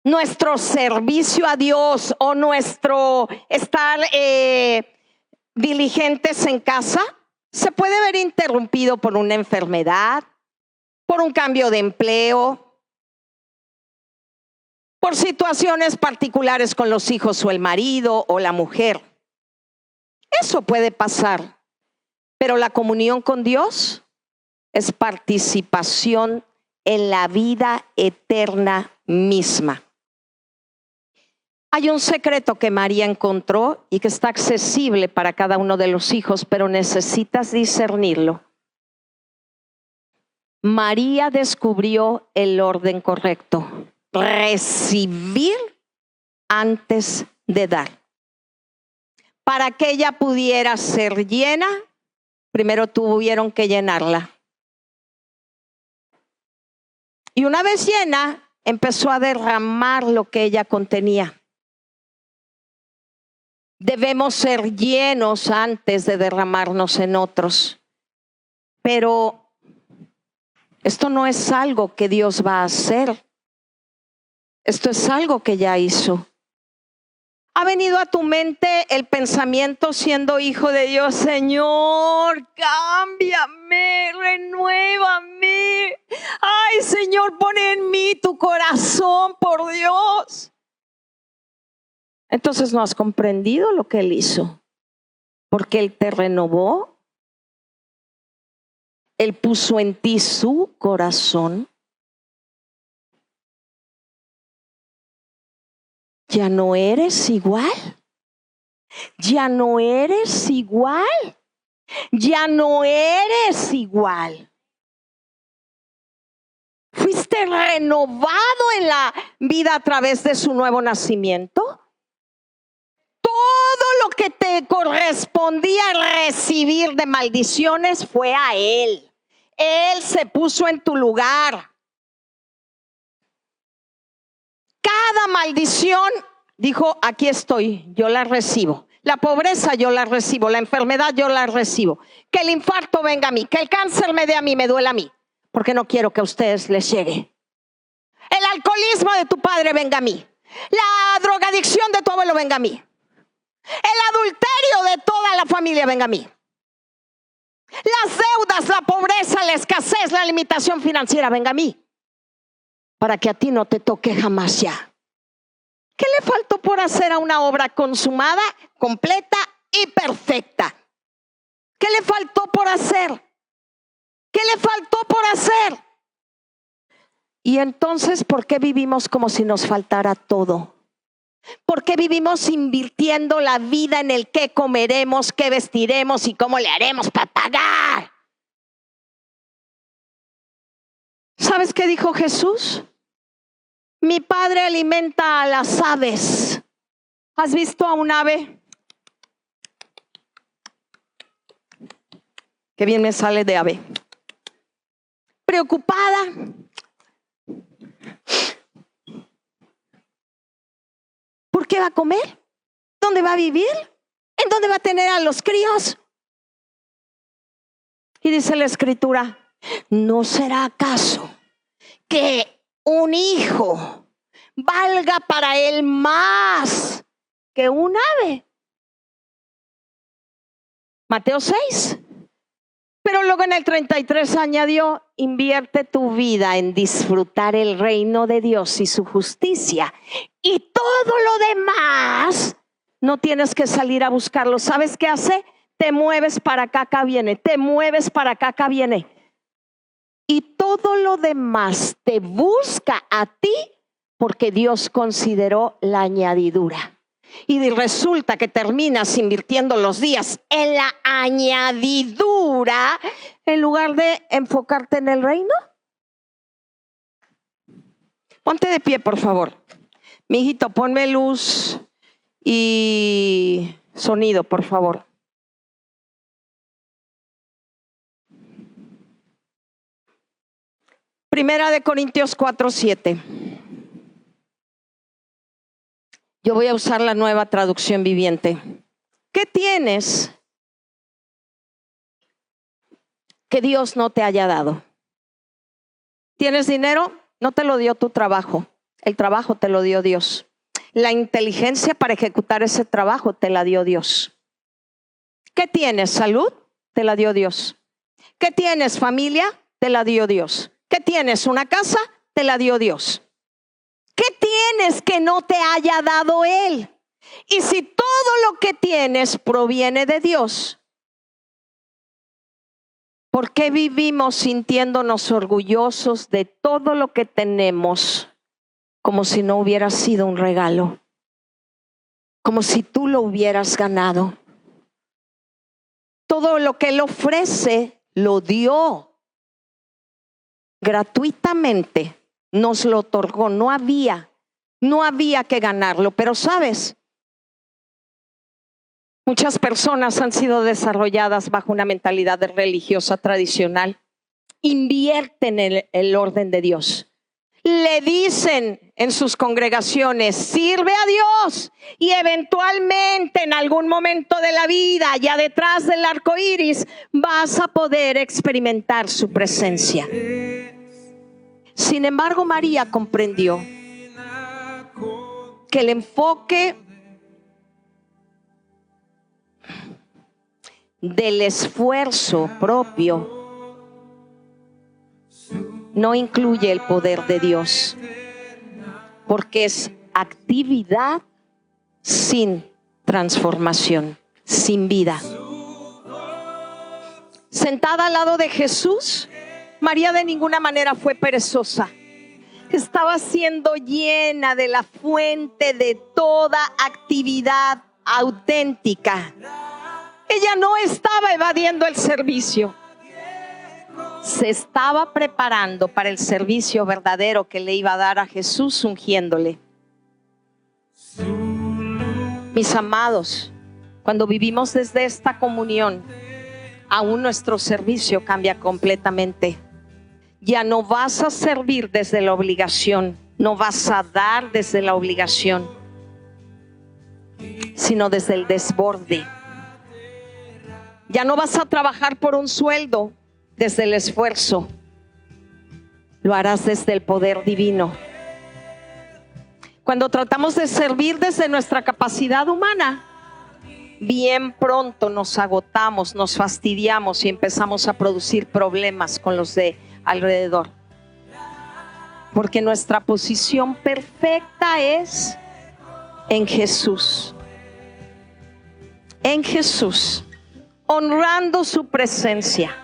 nuestro servicio a Dios o nuestro estar diligentes en casa se puede ver interrumpido por una enfermedad, por un cambio de empleo, por situaciones particulares con los hijos o el marido o la mujer. Eso puede pasar, pero la comunión con Dios es participación en la vida eterna misma. Hay un secreto que María encontró y que está accesible para cada uno de los hijos, pero necesitas discernirlo. María descubrió el orden correcto: recibir antes de dar. Para que ella pudiera ser llena, primero tuvieron que llenarla. Y una vez llena, empezó a derramar lo que ella contenía. Debemos ser llenos antes de derramarnos en otros. Pero esto no es algo que Dios va a hacer. Esto es algo que ya hizo. ¿Ha venido a tu mente el pensamiento, siendo hijo de Dios: Señor, cámbiame, renuévame? Ay, Señor, pon en mí tu corazón, por Dios. Entonces no has comprendido lo que Él hizo, porque Él te renovó. Él puso en ti su corazón. Ya no eres igual. Ya no eres igual. Ya no eres igual. Fuiste renovado en la vida a través de su nuevo nacimiento. Todo lo que te correspondía recibir de maldiciones fue a Él. Él se puso en tu lugar. Cada maldición dijo: aquí estoy, yo la recibo. La pobreza yo la recibo, la enfermedad yo la recibo. Que el infarto venga a mí, que el cáncer me dé a mí, me duele a mí, porque no quiero que a ustedes les llegue. El alcoholismo de tu padre venga a mí. La drogadicción de tu abuelo venga a mí. El adulterio de toda la familia venga a mí. Las deudas, la pobreza, la escasez, la limitación financiera venga a mí. Para que a ti no te toque jamás ya. ¿Qué le faltó por hacer a una obra consumada, completa y perfecta? ¿Qué le faltó por hacer? ¿Qué le faltó por hacer? Y entonces, ¿por qué vivimos como si nos faltara todo? ¿Por qué vivimos invirtiendo la vida en el qué comeremos, qué vestiremos y cómo le haremos para pagar? ¿Sabes qué dijo Jesús? Mi Padre alimenta a las aves. ¿Has visto a un ave? Qué bien me sale de ave. Preocupada. ¿Por qué va a comer? ¿Dónde va a vivir? ¿En dónde va a tener a los críos? Y dice la Escritura: ¿no será acaso que un hijo valga para él más que un ave? Mateo 6. Pero luego en el 33 añadió: invierte tu vida en disfrutar el reino de Dios y su justicia, y todo lo demás no tienes que salir a buscarlo. ¿Sabes qué hace? Te mueves para acá, acá viene. Te mueves para acá, acá viene. Y todo lo demás te busca a ti, porque Dios consideró la añadidura. Y resulta que terminas invirtiendo los días en la añadidura en lugar de enfocarte en el reino. Ponte de pie, por favor. Mijito, ponme luz y sonido, por favor. Primera de Corintios 4:7. Yo voy a usar la Nueva Traducción Viviente. ¿Qué tienes que Dios no te haya dado? ¿Tienes dinero? No te lo dio tu trabajo. El trabajo te lo dio Dios. La inteligencia para ejecutar ese trabajo te la dio Dios. ¿Qué tienes? ¿Salud? Te la dio Dios. ¿Qué tienes? ¿Familia? Te la dio Dios. ¿Qué tienes? ¿Una casa? Te la dio Dios. ¿Qué tienes que no te haya dado Él? Y si todo lo que tienes proviene de Dios, ¿por qué vivimos sintiéndonos orgullosos de todo lo que tenemos como si no hubiera sido un regalo? Como si tú lo hubieras ganado. Todo lo que Él ofrece lo dio gratuitamente, nos lo otorgó. No había que ganarlo. Pero sabes, muchas personas han sido desarrolladas bajo una mentalidad religiosa tradicional. Invierten en el orden de Dios. Le dicen en sus congregaciones, sirve a Dios, y eventualmente en algún momento de la vida, ya detrás del arco iris, vas a poder experimentar su presencia. Sin embargo, María comprendió que el enfoque del esfuerzo propio no incluye el poder de Dios, porque es actividad sin transformación, sin vida. Sentada al lado de Jesús, María de ninguna manera fue perezosa. Estaba siendo llena de la fuente de toda actividad auténtica. Ella no estaba evadiendo el servicio. Se estaba preparando para el servicio verdadero que le iba a dar a Jesús ungiéndole. Mis amados, cuando vivimos desde esta comunión, aún nuestro servicio cambia completamente. Ya no vas a servir desde la obligación, no vas a dar desde la obligación, sino desde el desborde. Ya no vas a trabajar por un sueldo desde el esfuerzo, lo harás desde el poder divino. Cuando tratamos de servir desde nuestra capacidad humana, bien pronto nos agotamos, nos fastidiamos y empezamos a producir problemas con los de alrededor. Porque nuestra posición perfecta es en Jesús. En Jesús, honrando su presencia.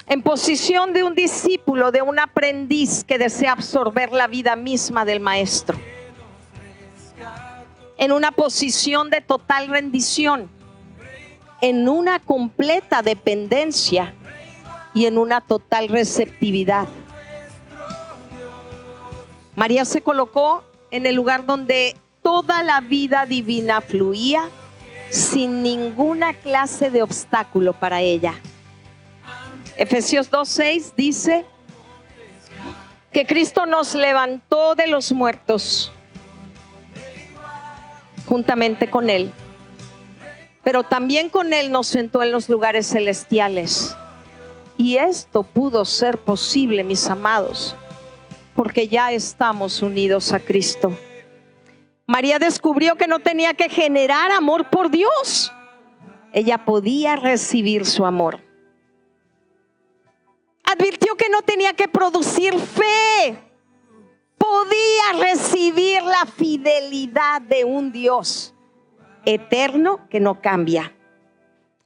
En posición de un discípulo, de un aprendiz que desea absorber la vida misma del maestro. En una posición de total rendición, en una completa dependencia y en una total receptividad. María se colocó en el lugar donde toda la vida divina fluía sin ninguna clase de obstáculo para ella. Efesios 2:6 dice que Cristo nos levantó de los muertos juntamente con Él, pero también con Él nos sentó en los lugares celestiales. Y esto pudo ser posible, mis amados, porque ya estamos unidos a Cristo. María descubrió que no tenía que generar amor por Dios. Ella podía recibir su amor. Advirtió que no tenía que producir fe. Podía recibir la fidelidad de un Dios eterno que no cambia.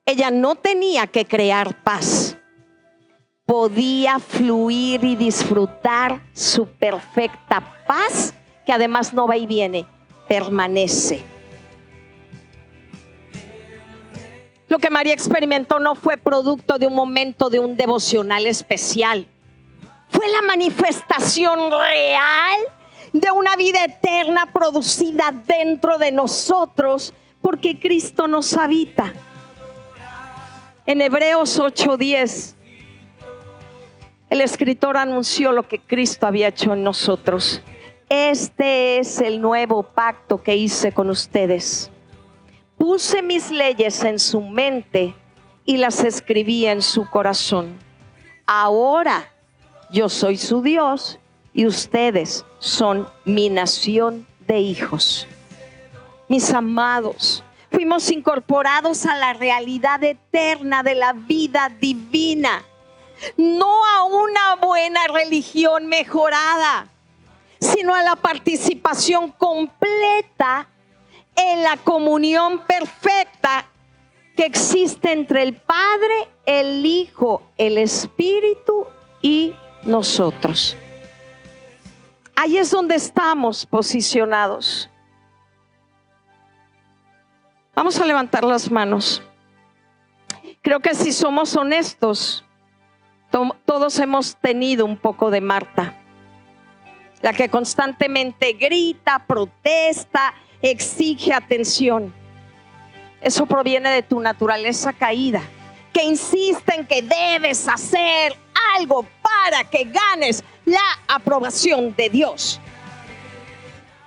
Ella no tenía que crear paz. Podía fluir y disfrutar su perfecta paz, que además no va y viene, permanece. Lo que María experimentó no fue producto de un momento de un devocional especial. Fue la manifestación real de una vida eterna producida dentro de nosotros, porque Cristo nos habita. En Hebreos 8:10, el escritor anunció lo que Cristo había hecho en nosotros. Este es el nuevo pacto que hice con ustedes. Puse mis leyes en su mente y las escribí en su corazón. Ahora yo soy su Dios y ustedes son mi nación de hijos. Mis amados, fuimos incorporados a la realidad eterna de la vida divina, no a una buena religión mejorada, sino a la participación completa en la comunión perfecta que existe entre el Padre, el Hijo, el Espíritu y nosotros. Ahí es donde estamos posicionados. Vamos a levantar las manos. Creo que si somos honestos, todos hemos tenido un poco de Marta, la que constantemente grita, protesta, exige atención. Eso proviene de tu naturaleza caída, que insiste en que debes hacer algo para que ganes la aprobación de Dios.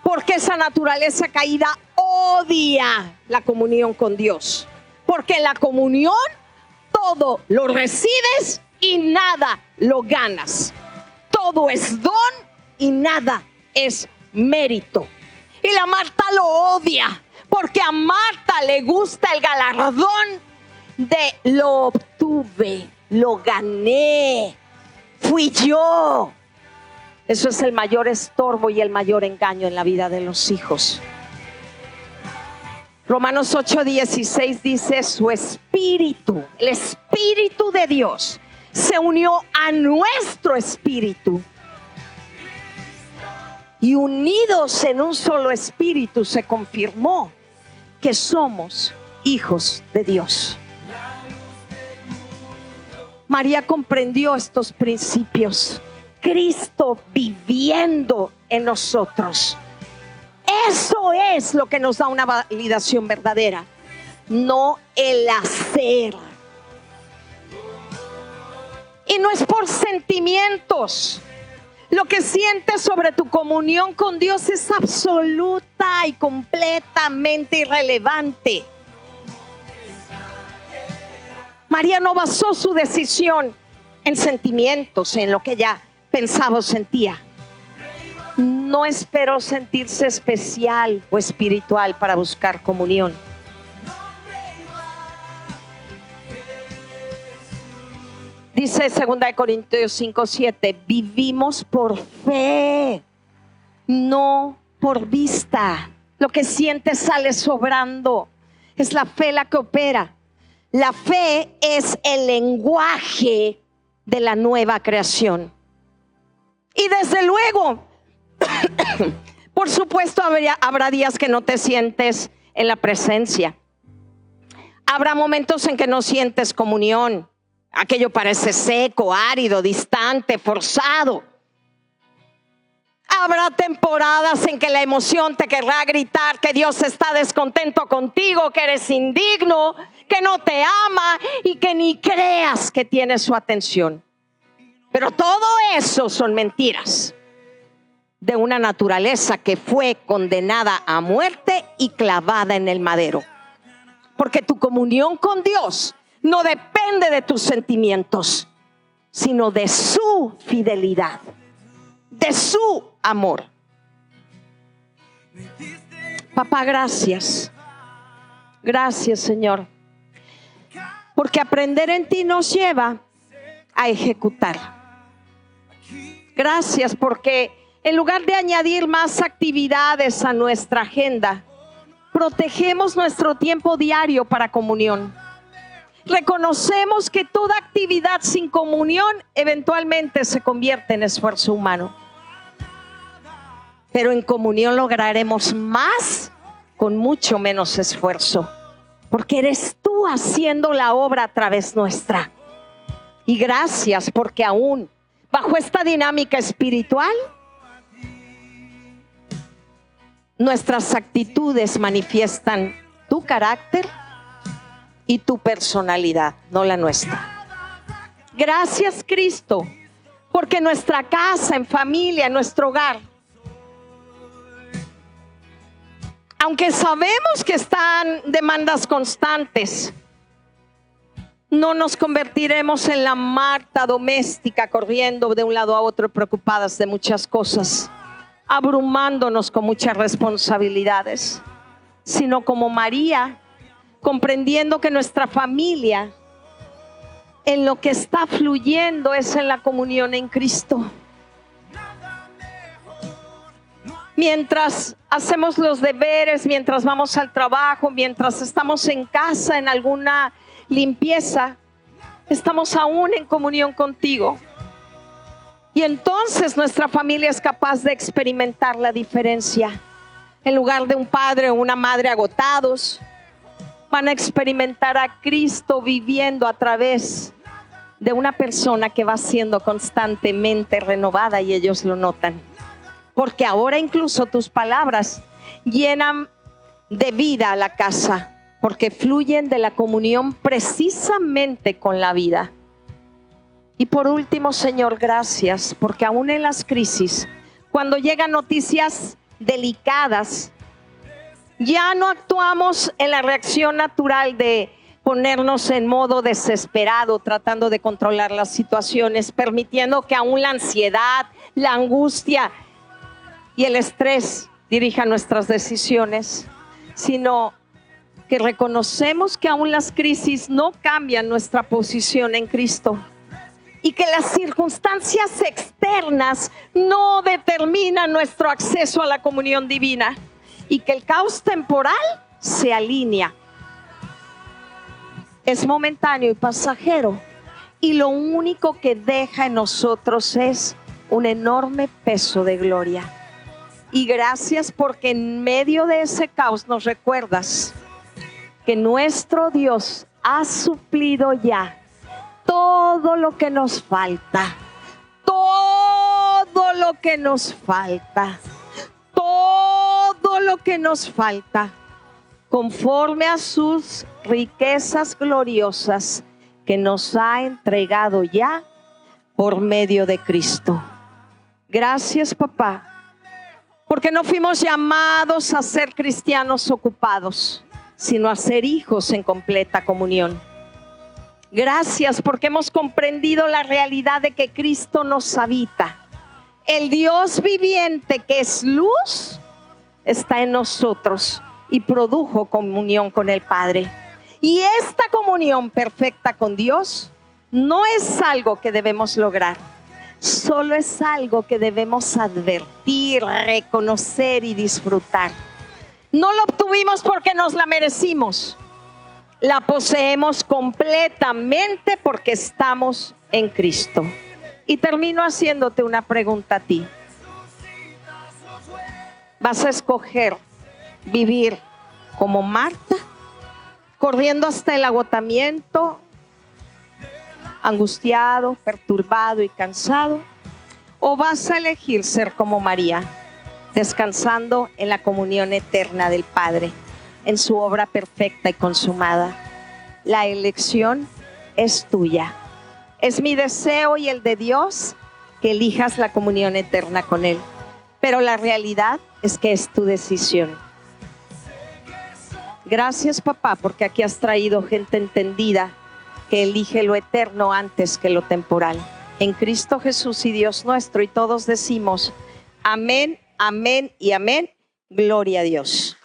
Porque esa naturaleza caída odia la comunión con Dios. Porque en la comunión todo lo recibes y nada lo ganas. Todo es don y nada es mérito. Y la Marta lo odia, porque a Marta le gusta el galardón de lo obtuve, lo gané, fui yo. Eso es el mayor estorbo y el mayor engaño en la vida de los hijos. Romanos 8:16 dice: su espíritu, el espíritu de Dios, se unió a nuestro espíritu. Y unidos en un solo espíritu se confirmó que somos hijos de Dios. María comprendió estos principios. Cristo viviendo en nosotros. Eso es lo que nos da una validación verdadera, no el hacer. Y no es por sentimientos. Lo que sientes sobre tu comunión con Dios es absoluta y completamente irrelevante. María no basó su decisión en sentimientos, en lo que ella pensaba o sentía. No esperó sentirse especial o espiritual para buscar comunión. Dice 2 Corintios 5:7, vivimos por fe, no por vista. Lo que sientes sale sobrando. Es la fe la que opera. La fe es el lenguaje de la nueva creación. Y desde luego, por supuesto, habrá días que no te sientes en la presencia. Habrá momentos en que no sientes comunión. Aquello parece seco, árido, distante, forzado. Habrá temporadas en que la emoción te querrá gritar que Dios está descontento contigo, que eres indigno, que no te ama y que ni creas que tienes su atención. Pero todo eso son mentiras de una naturaleza que fue condenada a muerte y clavada en el madero. Porque tu comunión con Dios no depende de tus sentimientos, sino de su fidelidad, de su amor. Papá, gracias. Gracias, Señor. Porque aprender en ti nos lleva a ejecutar. Gracias porque en lugar de añadir más actividades a nuestra agenda, protegemos nuestro tiempo diario para comunión. Reconocemos que toda actividad sin comunión eventualmente se convierte en esfuerzo humano. Pero en comunión lograremos más con mucho menos esfuerzo, porque eres tú haciendo la obra a través nuestra. Y gracias porque aún bajo esta dinámica espiritual nuestras actitudes manifiestan tu carácter y tu personalidad, no la nuestra. Gracias, Cristo, porque nuestra casa, en familia, nuestro hogar, aunque sabemos que están demandas constantes, no nos convertiremos en la Marta doméstica corriendo de un lado a otro preocupadas de muchas cosas, abrumándonos con muchas responsabilidades, sino como María, comprendiendo que nuestra familia en lo que está fluyendo es en la comunión en Cristo. Mientras hacemos los deberes, mientras vamos al trabajo, mientras estamos en casa en alguna limpieza, estamos aún en comunión contigo. Y entonces nuestra familia es capaz de experimentar la diferencia. En lugar de un padre o una madre agotados, van a experimentar a Cristo viviendo a través de una persona que va siendo constantemente renovada, y ellos lo notan. Porque ahora incluso tus palabras llenan de vida a la casa, porque fluyen de la comunión precisamente con la vida. Y por último, Señor, gracias, porque aún en las crisis, cuando llegan noticias delicadas, ya no actuamos en la reacción natural de ponernos en modo desesperado, tratando de controlar las situaciones, permitiendo que aún la ansiedad, la angustia y el estrés dirijan nuestras decisiones, sino que reconocemos que aún las crisis no cambian nuestra posición en Cristo, y que las circunstancias externas no determinan nuestro acceso a la comunión divina, y que el caos temporal se alinea. Es momentáneo y pasajero, y lo único que deja en nosotros es un enorme peso de gloria. Y gracias porque en medio de ese caos nos recuerdas que nuestro Dios ha suplido ya todo lo que nos falta, todo lo que nos falta, todo lo que nos falta, conforme a sus riquezas gloriosas que nos ha entregado ya por medio de Cristo. Gracias, papá, porque no fuimos llamados a ser cristianos ocupados, sino a ser hijos en completa comunión. Gracias porque hemos comprendido la realidad de que Cristo nos habita. El Dios viviente, que es luz, está en nosotros y produjo comunión con el Padre. Y esta comunión perfecta con Dios no es algo que debemos lograr, solo es algo que debemos advertir, reconocer y disfrutar. No lo obtuvimos porque nos la merecimos. La poseemos completamente porque estamos en Cristo. Y termino haciéndote una pregunta a ti. ¿Vas a escoger vivir como Marta, corriendo hasta el agotamiento, angustiado, perturbado y cansado? ¿O vas a elegir ser como María, descansando en la comunión eterna del Padre, en su obra perfecta y consumada? La elección es tuya. Es mi deseo y el de Dios que elijas la comunión eterna con Él. Pero la realidad es que es tu decisión. Gracias, papá, porque aquí has traído gente entendida que elige lo eterno antes que lo temporal. En Cristo Jesús y Dios nuestro, y todos decimos amén, amén y amén. Gloria a Dios.